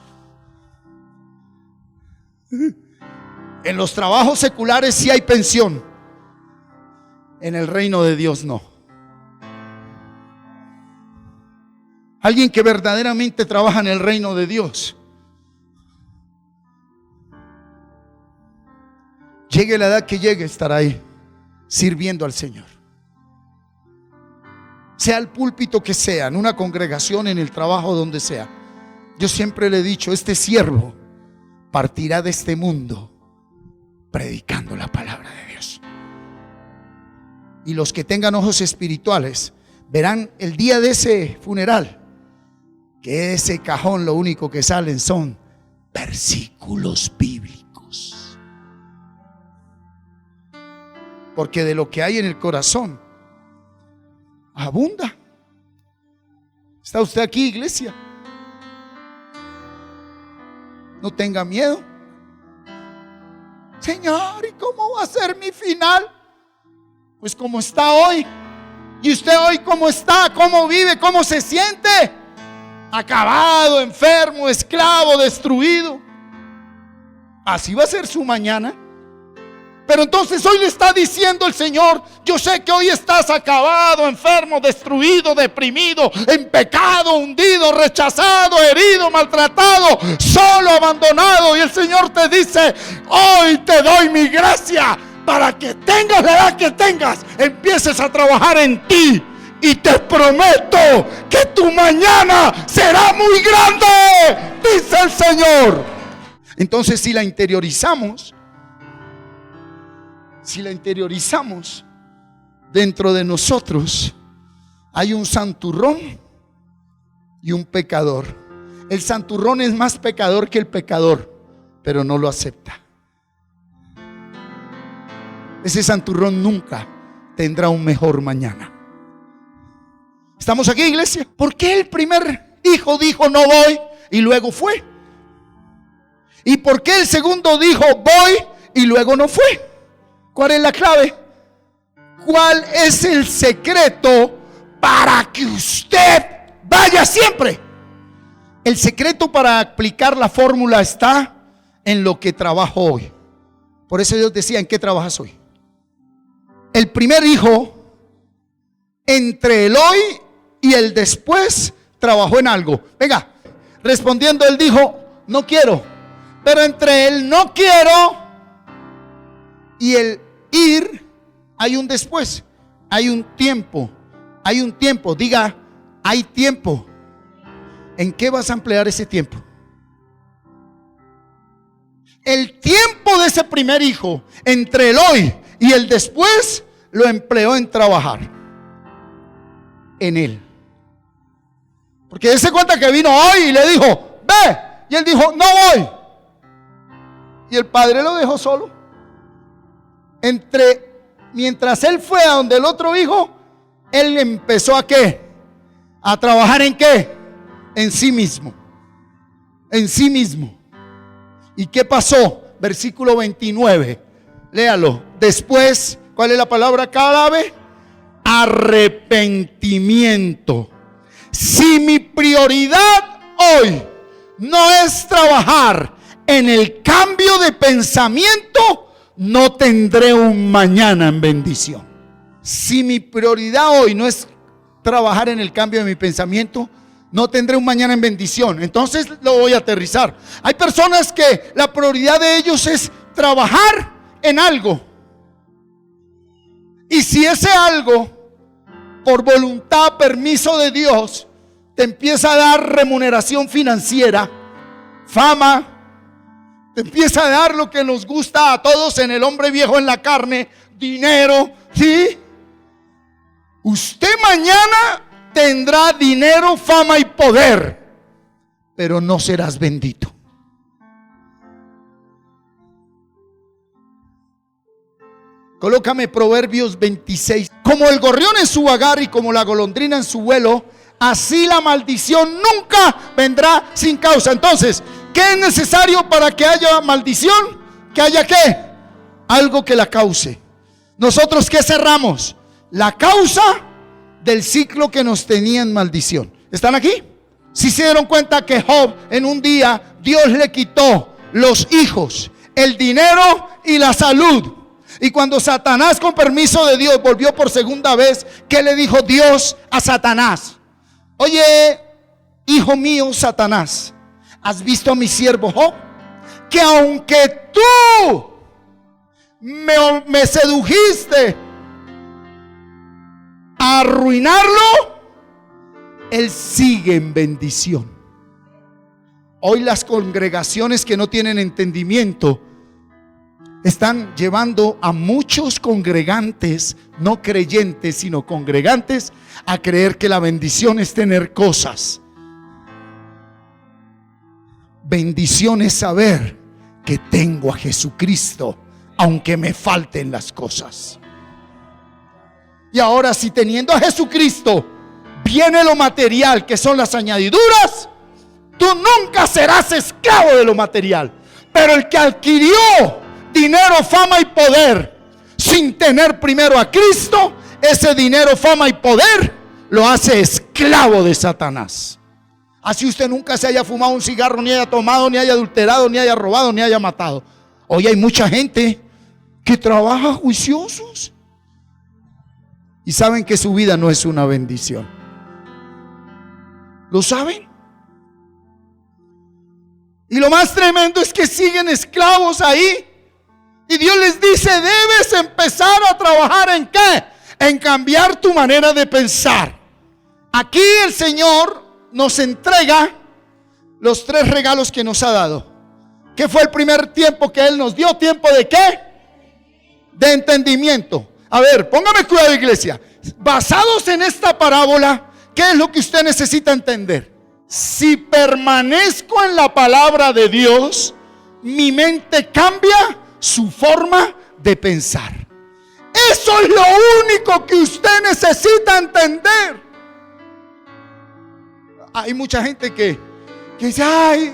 En los trabajos seculares sí hay pensión. En el reino de Dios no. Alguien que verdaderamente trabaja en el reino de Dios, llegue la edad que llegue, estará ahí sirviendo al Señor. Sea el púlpito que sea, en una congregación, en el trabajo, donde sea. Yo siempre le he dicho, este siervo partirá de este mundo predicando la palabra de Dios. Y los que tengan ojos espirituales verán el día de ese funeral que ese cajón lo único que salen son versículos bíblicos. Porque de lo que hay en el corazón abunda. ¿Está usted aquí, iglesia? No tenga miedo. Señor, ¿y cómo va a ser mi final? Pues como está hoy. ¿Y usted hoy cómo está? ¿Cómo vive? ¿Cómo se siente? Acabado, enfermo, esclavo, destruido. Así va a ser su mañana. Pero entonces hoy le está diciendo el Señor: yo sé que hoy estás acabado, enfermo, destruido, deprimido, en pecado, hundido, rechazado, herido, maltratado, solo, abandonado. Y el Señor te dice: hoy te doy mi gracia para que tengas la edad que tengas, empieces a trabajar en ti. Y te prometo que tu mañana será muy grande, dice el Señor. Entonces, si la interiorizamos dentro de nosotros, hay un santurrón y un pecador. El santurrón es más pecador que el pecador, pero no lo acepta. Ese santurrón nunca tendrá un mejor mañana. ¿Estamos aquí, iglesia? ¿Por qué el primer hijo dijo no voy y luego fue? ¿Y por qué el segundo dijo voy y luego no fue? ¿Cuál es la clave? ¿Cuál es el secreto para que usted vaya siempre? El secreto para aplicar la fórmula está en lo que trabajo hoy. Por eso Dios decía: ¿en qué trabajas hoy? El primer hijo, entre el hoy y el después, trabajó en algo. Venga, respondiendo, él dijo: no quiero. Pero entre el no quiero y el ir hay un después, hay un tiempo. Diga: hay tiempo. ¿En qué vas a emplear ese tiempo? El tiempo de ese primer hijo, entre el hoy y el después, lo empleó en trabajar en él. Porque dése cuenta que vino hoy y le dijo: ve. Y él dijo: no voy. Y el padre lo dejó solo. Mientras él fue a donde el otro hijo, él empezó ¿a qué? A trabajar ¿en qué? En sí mismo. En sí mismo. ¿Y qué pasó? Versículo 29. Léalo. Después, ¿cuál es la palabra clave? Arrepentimiento. Si mi prioridad hoy no es trabajar en el cambio de pensamiento, no tendré un mañana en bendición. Si mi prioridad hoy no es trabajar en el cambio de mi pensamiento, no tendré un mañana en bendición. Entonces lo voy a aterrizar. Hay personas que la prioridad de ellos es trabajar en algo. Y si ese algo, por voluntad, permiso de Dios, te empieza a dar remuneración financiera, fama, te empieza a dar lo que nos gusta a todos en el hombre viejo en la carne, dinero, ¿sí? Usted mañana tendrá dinero, fama y poder, pero no serás bendito. Colócame Proverbios 26. Como el gorrión en su vagar y como la golondrina en su vuelo, así la maldición nunca vendrá sin causa. Entonces, ¿qué es necesario para que haya maldición? ¿Que haya qué? Algo que la cause. ¿Nosotros qué cerramos? La causa del ciclo que nos tenía en maldición. ¿Están aquí? Si se dieron cuenta que Job en un día Dios le quitó los hijos, el dinero y la salud. Y cuando Satanás, con permiso de Dios, volvió por segunda vez, ¿qué le dijo Dios a Satanás? Oye, hijo mío Satanás, ¿has visto a mi siervo Job? Que aunque tú me sedujiste a arruinarlo, él sigue en bendición. Hoy las congregaciones que no tienen entendimiento están llevando a muchos congregantes, no creyentes, sino congregantes, a creer que la bendición es tener cosas. Bendición es saber que tengo a Jesucristo, aunque me falten las cosas. Y ahora, si teniendo a Jesucristo viene lo material, que son las añadiduras, tú nunca serás esclavo de lo material. Pero el que adquirió dinero, fama y poder sin tener primero a Cristo, ese dinero, fama y poder lo hace esclavo de Satanás. Así usted nunca se haya fumado un cigarro, ni haya tomado, ni haya adulterado, ni haya robado, ni haya matado. Hoy hay mucha gente que trabaja juiciosos y saben que su vida no es una bendición. ¿Lo saben? Y lo más tremendo es que siguen esclavos ahí. Y Dios les dice: debes empezar a trabajar ¿en qué? En cambiar tu manera de pensar. Aquí el Señor nos entrega los 3 regalos que nos ha dado. ¿Qué fue el primer tiempo que Él nos dio? ¿Tiempo de qué? De entendimiento. A ver, póngame cuidado, iglesia. Basados en esta parábola, ¿qué es lo que usted necesita entender? Si permanezco en la palabra de Dios, mi mente cambia su forma de pensar. Eso es lo único que usted necesita entender. Hay mucha gente que dice: ay,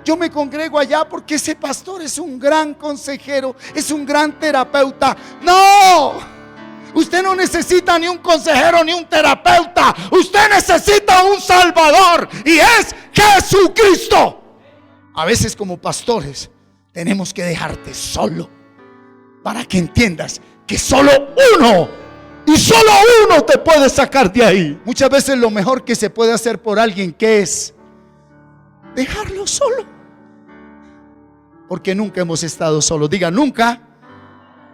yo me congrego allá porque ese pastor es un gran consejero, es un gran terapeuta. No, usted no necesita ni un consejero ni un terapeuta. Usted necesita un Salvador, y es Jesucristo. A veces como pastores tenemos que dejarte solo para que entiendas que solo uno, y solo uno te puede sacar de ahí. Muchas veces lo mejor que se puede hacer por alguien, ¿qué es? Dejarlo solo. Porque nunca hemos estado solos. Diga: nunca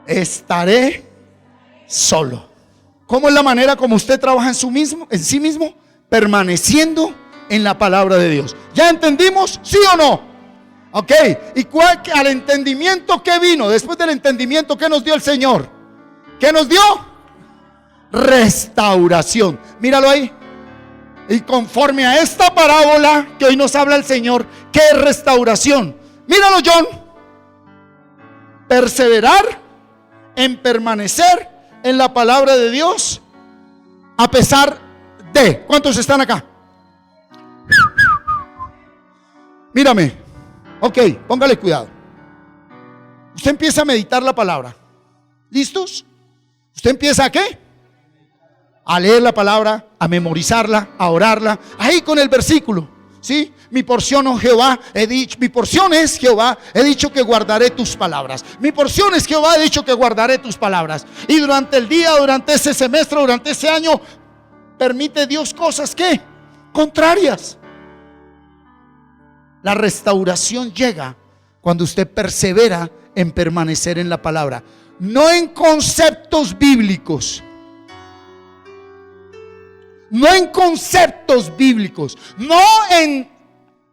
estaré solo. ¿Cómo es la manera como usted trabaja en sí mismo? Permaneciendo en la palabra de Dios. ¿Ya entendimos? ¿Sí o no? Ok. ¿Y al entendimiento qué vino? Después del entendimiento, ¿qué nos dio el Señor? ¿Qué nos dio? Restauración. Míralo ahí. Y conforme a esta parábola que hoy nos habla el Señor, ¿qué es restauración? Míralo, John. Perseverar en permanecer en la palabra de Dios a pesar de. ¿Cuántos están acá? Mírame. Ok, póngale cuidado. Usted empieza a meditar la palabra. ¿Listos? ¿Usted empieza a qué? A leer la palabra, a memorizarla, a orarla. Ahí con el versículo, ¿sí? Mi porción, oh Jehová, he dicho. Mi porción es Jehová, he dicho que guardaré tus palabras. Mi porción es Jehová, he dicho que guardaré tus palabras. Y durante el día, durante ese semestre, durante ese año, permite Dios cosas que contrarias. La restauración llega cuando usted persevera en permanecer en la palabra, no en conceptos bíblicos. No en conceptos bíblicos, no en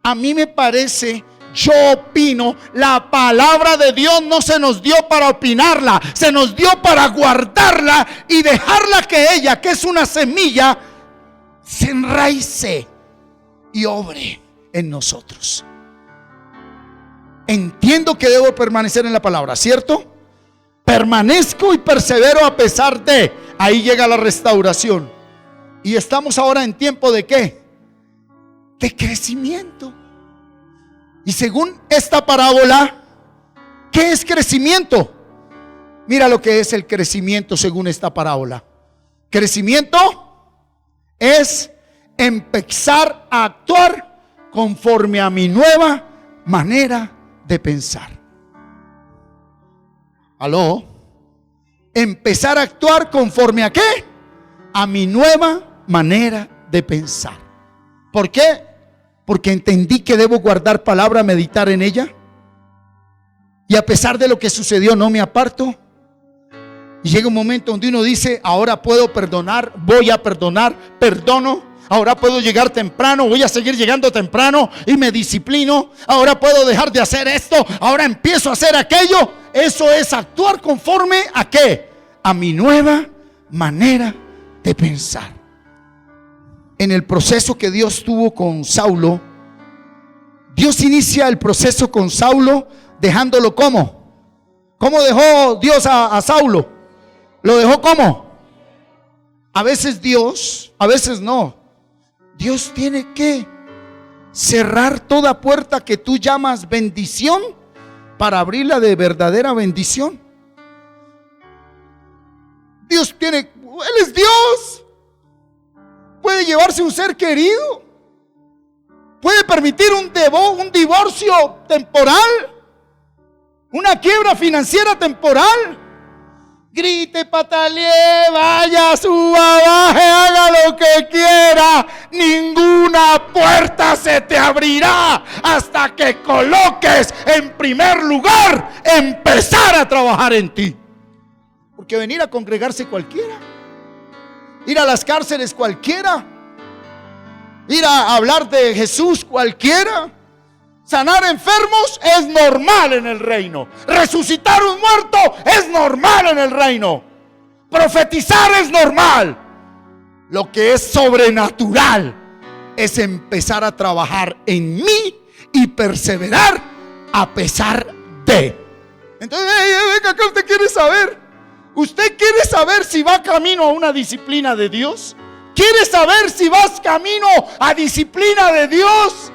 a mí me parece, yo opino. La palabra de Dios no se nos dio para opinarla, se nos dio para guardarla y dejarla que ella, que es una semilla, se enraice y obre en nosotros. Entiendo que debo permanecer en la palabra, ¿cierto? Permanezco y persevero a pesar de. Ahí llega la restauración. Y estamos ahora en tiempo de ¿qué? De crecimiento. Y según esta parábola, ¿qué es crecimiento? Mira lo que es el crecimiento según esta parábola. Crecimiento es empezar a actuar conforme a mi nueva manera de pensar. ¿Aló? Empezar a actuar conforme a qué? A mi nueva manera de pensar. ¿Por qué? Porque entendí que debo guardar palabra, meditar en ella. Y a pesar de lo que sucedió, no me aparto. Y llega un momento donde uno dice: ahora puedo perdonar, voy a perdonar, perdono. Ahora puedo llegar temprano, voy a seguir llegando temprano y me disciplino. Ahora puedo dejar de hacer esto, ahora empiezo a hacer aquello. Eso es actuar conforme a ¿qué? A mi nueva manera de pensar. En el proceso que Dios tuvo con Saulo, Dios inicia el proceso con Saulo dejándolo ¿cómo? ¿Cómo dejó Dios a Saulo? ¿Lo dejó cómo? A veces Dios, a veces no. Dios tiene que cerrar toda puerta que tú llamas bendición para abrirla de verdadera bendición. Dios tiene, Él es Dios. Puede llevarse un ser querido. Puede permitir un divorcio temporal, una quiebra financiera temporal. Grite, patalee, vaya, suba, baje, haga lo que quiera. Ninguna puerta se te abrirá hasta que coloques en primer lugar empezar a trabajar en ti. Porque venir a congregarse cualquiera, ir a las cárceles cualquiera, ir a hablar de Jesús cualquiera, sanar enfermos es normal en el reino. Resucitar un muerto es normal en el reino. Profetizar es normal. Lo que es sobrenatural es empezar a trabajar en mí y perseverar a pesar de. Entonces, venga acá, usted quiere saber. ¿Usted quiere saber si va camino a una disciplina de Dios? ¿Quiere saber si vas camino a disciplina de Dios?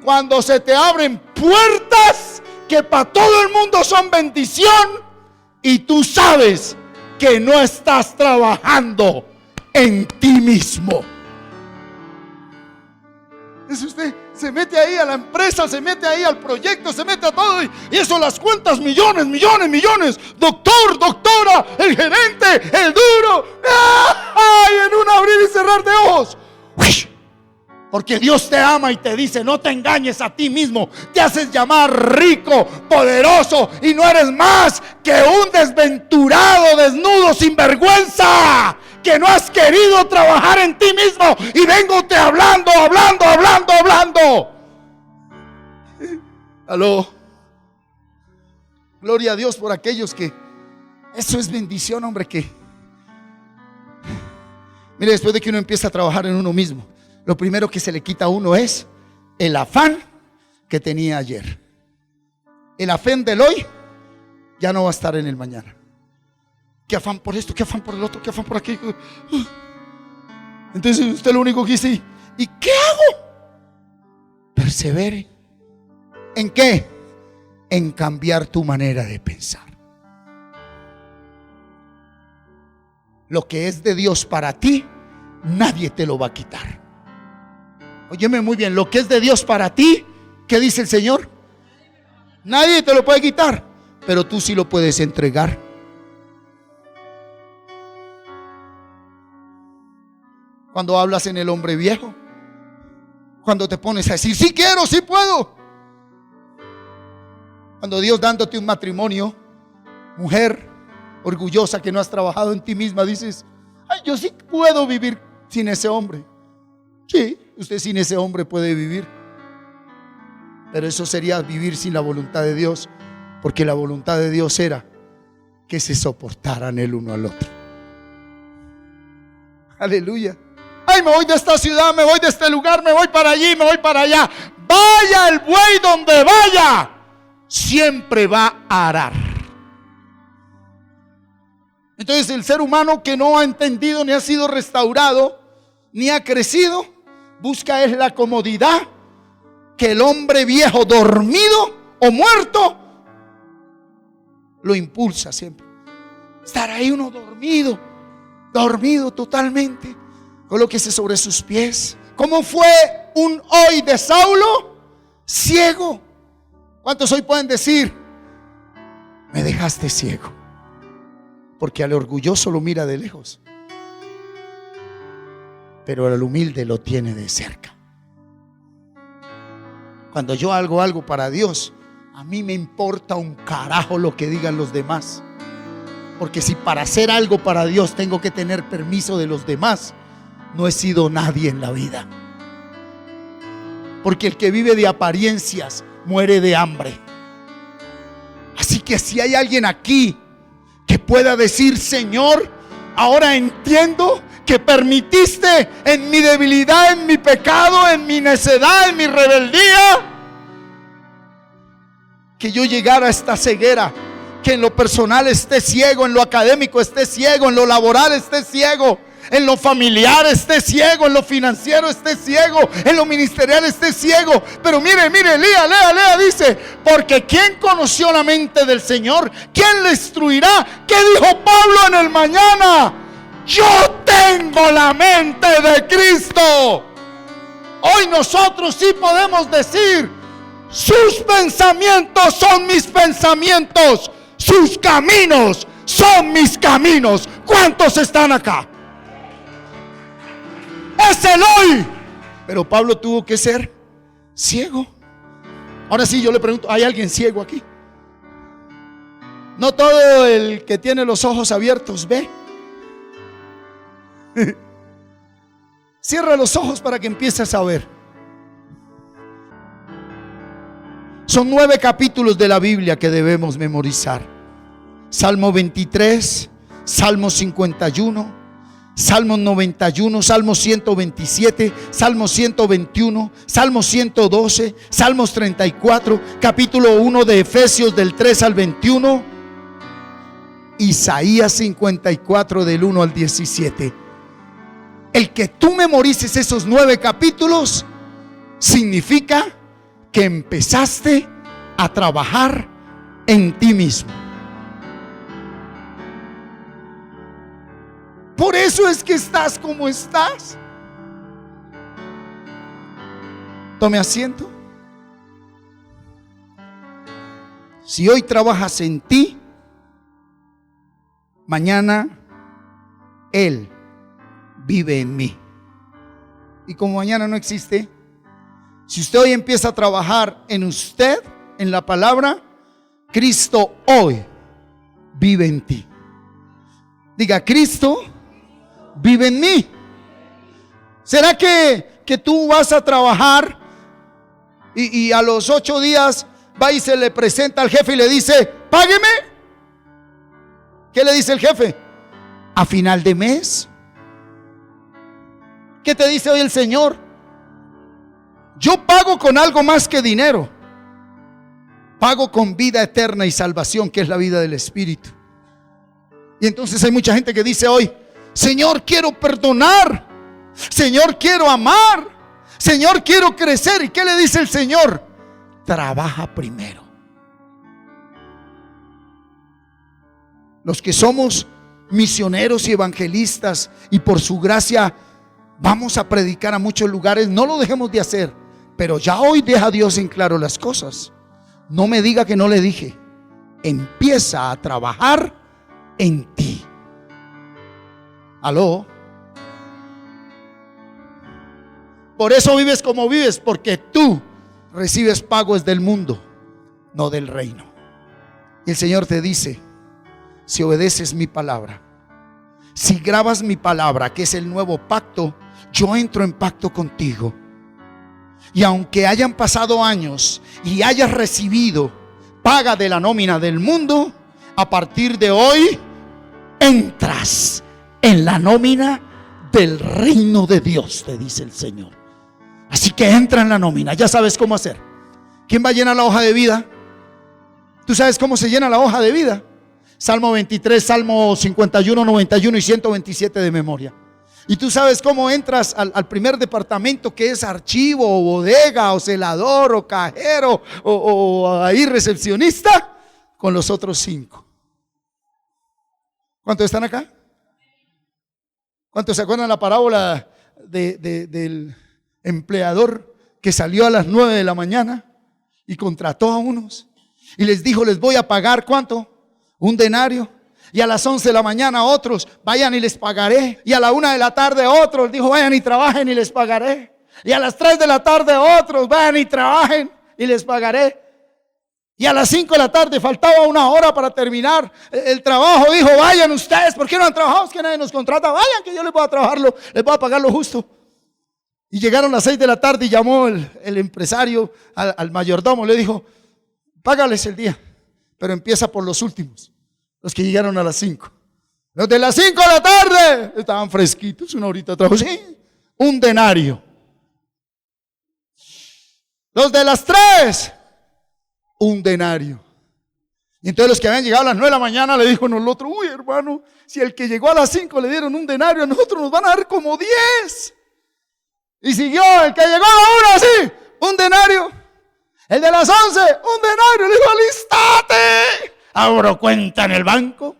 Cuando se te abren puertas que para todo el mundo son bendición y tú sabes que no estás trabajando en ti mismo. Es usted se mete ahí a la empresa, se mete ahí al proyecto, se mete a todo y eso las cuentas millones. Doctor, doctora, el gerente, el duro. ¡Ay! En un abrir y cerrar de ojos. Porque Dios te ama y te dice: no te engañes a ti mismo. Te haces llamar rico, poderoso y no eres más que un desventurado, desnudo, sin vergüenza, que no has querido trabajar en ti mismo. Y vengo te hablando. Aló. Gloria a Dios por aquellos que eso es bendición, hombre. Que mire, después de que uno empieza a trabajar en uno mismo, lo primero que se le quita a uno es el afán que tenía ayer. El afán del hoy ya no va a estar en el mañana. Qué afán por esto, qué afán por el otro, qué afán por aquí. Entonces usted lo único que dice: ¿y qué hago? Persevere. ¿En qué? En cambiar tu manera de pensar. Lo que es de Dios para ti, nadie te lo va a quitar. Óyeme muy bien, lo que es de Dios para ti, ¿qué dice el Señor? Nadie te lo puede quitar, pero tú sí lo puedes entregar. Cuando hablas en el hombre viejo, cuando te pones a decir: sí quiero, sí puedo. Cuando Dios dándote un matrimonio, mujer orgullosa que no has trabajado en ti misma, dices: ay, yo sí puedo vivir sin ese hombre. Sí, usted sin ese hombre puede vivir, pero eso sería vivir sin la voluntad de Dios, porque la voluntad de Dios era que se soportaran el uno al otro. Aleluya. Ay, me voy de esta ciudad, me voy de este lugar, me voy para allí, me voy para allá. Vaya el buey donde vaya, siempre va a arar. Entonces el ser humano que no ha entendido, ni ha sido restaurado, ni ha crecido, busca es la comodidad que el hombre viejo dormido o muerto lo impulsa siempre. Estar ahí uno dormido totalmente. Colóquese sobre sus pies, ¿Cómo fue un hoy de Saulo? Ciego. ¿Cuántos hoy pueden decir: me dejaste ciego? Porque al orgulloso lo mira de lejos, pero al humilde lo tiene de cerca. Cuando yo hago algo para Dios, a mí me importa un carajo lo que digan los demás. Porque si para hacer algo para Dios tengo que tener permiso de los demás, no he sido nadie en la vida. Porque el que vive de apariencias muere de hambre. Así que si hay alguien aquí que pueda decir: Señor, ahora entiendo que permitiste en mi debilidad, en mi pecado, en mi necedad, en mi rebeldía, que yo llegara a esta ceguera, que en lo personal esté ciego, en lo académico esté ciego, en lo laboral esté ciego, en lo familiar esté ciego, en lo financiero esté ciego, en lo ministerial esté ciego. Pero mire, lea, dice: porque ¿quién conoció la mente del Señor? ¿Quién le instruirá? ¿Qué dijo Pablo en el mañana? Yo tengo la mente de Cristo. Hoy nosotros sí podemos decir: sus pensamientos son mis pensamientos, sus caminos son mis caminos. ¿Cuántos están acá? Es el hoy. Pero Pablo tuvo que ser ciego. Ahora sí, yo le pregunto: ¿hay alguien ciego aquí? No todo el que tiene los ojos abiertos ve. Cierra los ojos para que empieces a ver. Son 9 capítulos de la Biblia que debemos memorizar: Salmo 23, Salmo 51, Salmo 91, Salmo 127, Salmo 121, Salmo 112, Salmos 34, capítulo 1 de Efesios del 3 al 21, Isaías 54 del 1 al 17. El que tú memorices esos 9 capítulos significa que empezaste a trabajar en ti mismo. Por eso es que estás como estás. Tome asiento. Si hoy trabajas en ti, mañana Él vive en mí. Y como mañana no existe, si usted hoy empieza a trabajar en usted, en la palabra, Cristo hoy vive en ti. Diga: Cristo vive en mí. ¿Será que tú vas a trabajar y a los 8 días va y se le presenta al jefe y le dice: págueme? ¿Qué le dice el jefe? A final de mes. ¿Qué te dice hoy el Señor? Yo pago con algo más que dinero. Pago con vida eterna y salvación, que es la vida del Espíritu. Y entonces hay mucha gente que dice hoy: Señor, quiero perdonar. Señor, quiero amar. Señor, quiero crecer. ¿Y qué le dice el Señor? Trabaja primero. Los que somos misioneros y evangelistas y por su gracia vamos a predicar a muchos lugares, no lo dejemos de hacer. Pero ya hoy deja Dios en claro las cosas. No me diga que no le dije. Empieza a trabajar en ti. ¿Aló? Por eso vives como vives, porque tú recibes pagos del mundo, no del reino. Y el Señor te dice: si obedeces mi palabra, si grabas mi palabra, que es el nuevo pacto, yo entro en pacto contigo. Y aunque hayan pasado años y hayas recibido paga de la nómina del mundo, a partir de hoy entras en la nómina del reino de Dios, te dice el Señor. Así que entra en la nómina. Ya sabes cómo hacer. ¿Quién va a llenar la hoja de vida? ¿Tú sabes cómo se llena la hoja de vida? Salmo 23, Salmo 51, 91 y 127 de memoria. Y tú sabes cómo entras al primer departamento, que es archivo o bodega o celador o cajero o ahí recepcionista, con los otros 5. ¿Cuántos están acá? ¿Cuántos se acuerdan la parábola del empleador que salió a las 9 de la mañana y contrató a unos y les dijo, les voy a pagar ¿cuánto? Un denario. Y a las 11 de la mañana otros, vayan y les pagaré. Y a la 1 de la tarde otros, dijo, vayan y trabajen y les pagaré. Y a las 3 de la tarde otros, vayan y trabajen y les pagaré. Y a las 5 de la tarde, faltaba una hora para terminar el trabajo, dijo, vayan ustedes, ¿por qué no han trabajado? Es que nadie nos contrata, vayan que yo les voy a trabajarlo, les voy a pagar lo justo. Y llegaron las 6 de la tarde y llamó el empresario al mayordomo, le dijo, págales el día, pero empieza por los últimos, los que llegaron a las 5. Los de las 5 de la tarde estaban fresquitos, una horita trabajo, sí, un denario. Los de las 3, un denario. Y entonces los que habían llegado a las 9 de la mañana le dijo el otro, uy hermano, si el que llegó a las 5 le dieron un denario, a nosotros nos van a dar como 10. Y siguió, el que llegó a la 1, sí, un denario. El de las 11, un denario. Le dijo, alistate. Abro cuenta en el banco.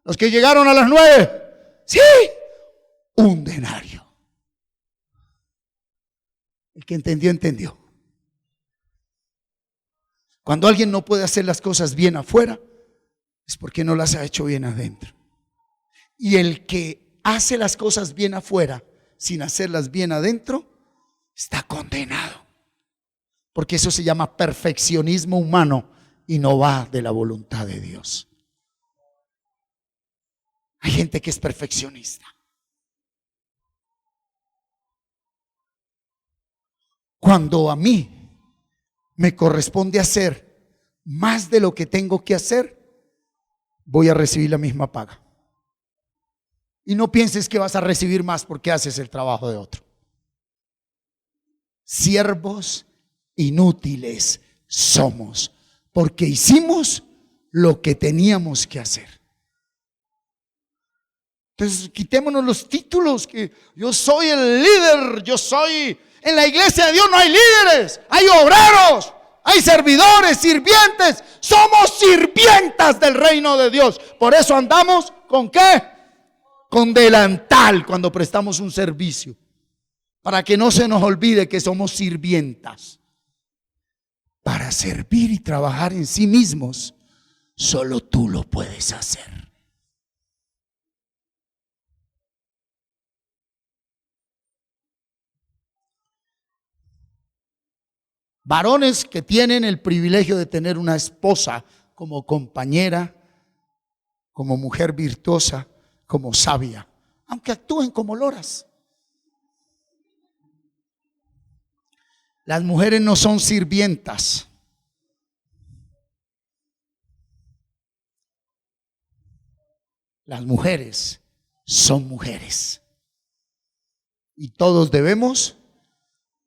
Los que llegaron a las 9, sí, un denario. El que entendió, entendió. Cuando alguien no puede hacer las cosas bien afuera, es porque no las ha hecho bien adentro. Y el que hace las cosas bien afuera, sin hacerlas bien adentro, está condenado. Porque eso se llama perfeccionismo humano y no va de la voluntad de Dios. Hay gente que es perfeccionista. Cuando a mí me corresponde hacer más de lo que tengo que hacer, voy a recibir la misma paga. Y no pienses que vas a recibir más porque haces el trabajo de otro. Siervos inútiles somos, porque hicimos lo que teníamos que hacer. Entonces quitémonos los títulos, que yo soy el líder, yo soy... En la iglesia de Dios no hay líderes, hay obreros, hay servidores, sirvientes. Somos sirvientas del reino de Dios. Por eso andamos ¿con qué? Con delantal cuando prestamos un servicio, para que no se nos olvide que somos sirvientas. Para servir y trabajar en sí mismos, solo tú lo puedes hacer. Varones que tienen el privilegio de tener una esposa como compañera, como mujer virtuosa, como sabia, aunque actúen como loras. Las mujeres no son sirvientas. Las mujeres son mujeres. Y todos debemos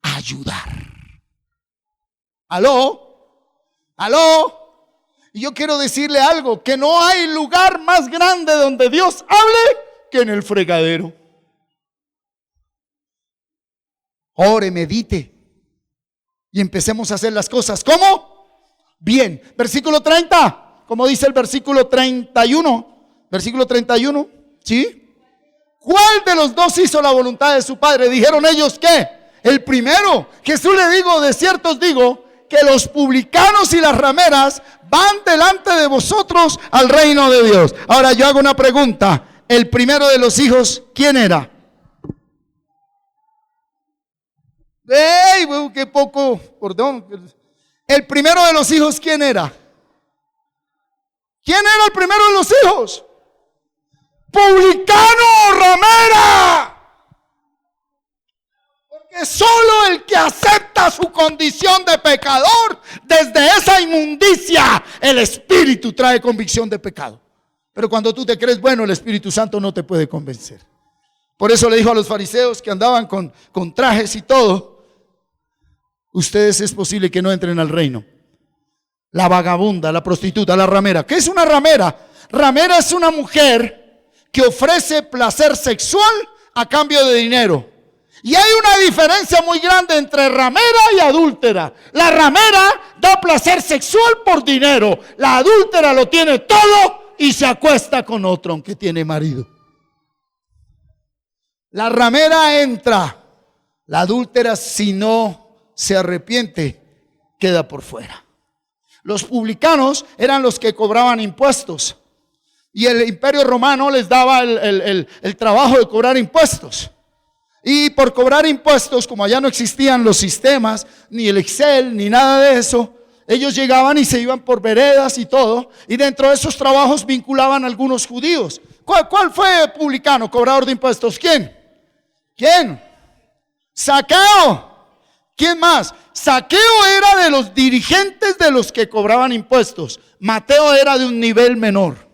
ayudar. ¿Aló? ¿Aló? Y yo quiero decirle algo, que no hay lugar más grande donde Dios hable que en el fregadero. Ore, medite y empecemos a hacer las cosas. ¿Cómo? Bien. Versículo 30, como dice el versículo 31. Versículo 31, ¿sí? ¿Cuál de los dos hizo la voluntad de su padre? Dijeron ellos, ¿qué? El primero. Jesús le digo, de cierto os digo, que los publicanos y las rameras van delante de vosotros al reino de Dios. Ahora yo hago una pregunta. El primero de los hijos, ¿quién era? ¡Ey! ¡Qué poco! Perdón. El primero de los hijos, ¿quién era? ¿Quién era el primero de los hijos? Publicano, ramera. Porque solo el que acepta su condición de pecador, desde esa inmundicia, el Espíritu trae convicción de pecado. Pero cuando tú te crees bueno, el Espíritu Santo no te puede convencer. Por eso le dijo a los fariseos que andaban con trajes y todo: ustedes es posible que no entren al reino. La vagabunda, la prostituta, la ramera. ¿Qué es una ramera? Ramera es una mujer que ofrece placer sexual a cambio de dinero. Y hay una diferencia muy grande entre ramera y adúltera. La ramera da placer sexual por dinero. La adúltera lo tiene todo y se acuesta con otro, aunque tiene marido. La ramera entra La adúltera, si no se arrepiente, queda por fuera. Los publicanos eran los que cobraban impuestos. Y el Imperio Romano les daba el trabajo de cobrar impuestos. Y por cobrar impuestos, como allá no existían los sistemas, ni el Excel, ni nada de eso, ellos llegaban y se iban por veredas y todo. Y dentro de esos trabajos vinculaban a algunos judíos. ¿Cuál fue publicano, cobrador de impuestos? ¿Quién? Zaqueo. ¿Quién más? Zaqueo era de los dirigentes de los que cobraban impuestos. Mateo era de un nivel menor.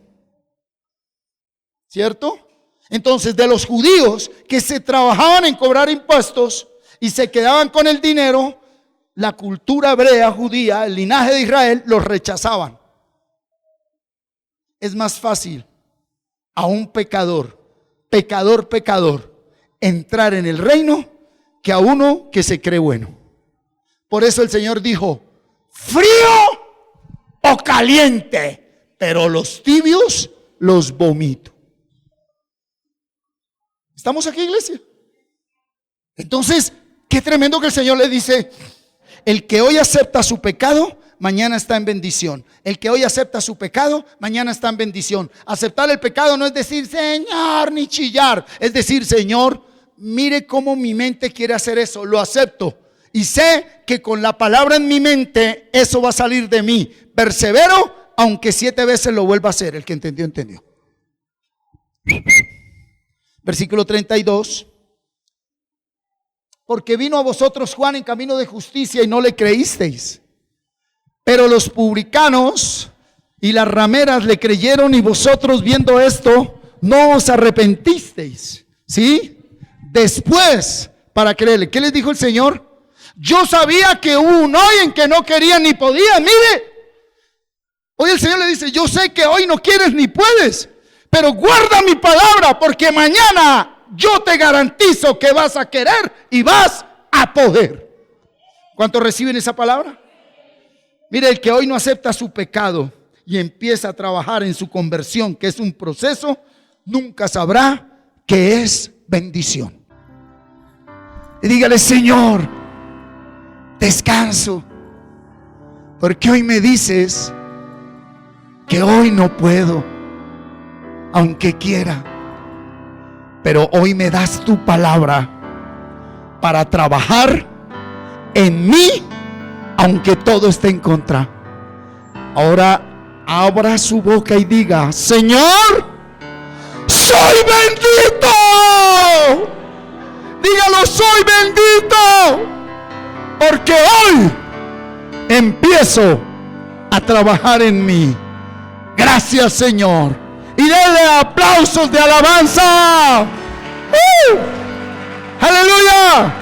¿Cierto? Entonces, de los judíos que se trabajaban en cobrar impuestos y se quedaban con el dinero, la cultura hebrea judía, el linaje de Israel, los rechazaban. Es más fácil a un pecador, entrar en el reino que a uno que se cree bueno. Por eso el Señor dijo, frío o caliente, pero los tibios los vomito. ¿Estamos aquí, iglesia? Entonces, qué tremendo que el Señor le dice, el que hoy acepta su pecado, mañana está en bendición. El que hoy acepta su pecado, mañana está en bendición. Aceptar el pecado no es decir, Señor, ni chillar. Es decir, Señor, mire cómo mi mente quiere hacer eso, lo acepto. Y sé que con la palabra en mi mente, eso va a salir de mí. Persevero, aunque 7 veces lo vuelva a hacer. El que entendió, entendió. Versículo 32. Porque vino a vosotros Juan en camino de justicia y no le creísteis. Pero los publicanos y las rameras le creyeron y vosotros viendo esto no os arrepentisteis. ¿Sí? Después para creerle. ¿Qué les dijo el Señor? Yo sabía que hubo un hoy en que no querían ni podían. Mire, hoy el Señor le dice, yo sé que hoy no quieres ni puedes, pero guarda mi palabra porque mañana yo te garantizo que vas a querer y vas a poder. ¿Cuántos reciben esa palabra? Mire, el que hoy no acepta su pecado y empieza a trabajar en su conversión, que es un proceso, nunca sabrá que es bendición. Y dígale, Señor, descanso, porque hoy me dices que hoy no puedo, aunque quiera, pero hoy me das tu palabra para trabajar en mí, aunque todo esté en contra. Ahora abra su boca y diga, Señor, soy bendito. Dígalo, soy bendito, porque hoy empiezo a trabajar en mí. Gracias, Señor. Y denle aplausos de alabanza. ¡Aleluya!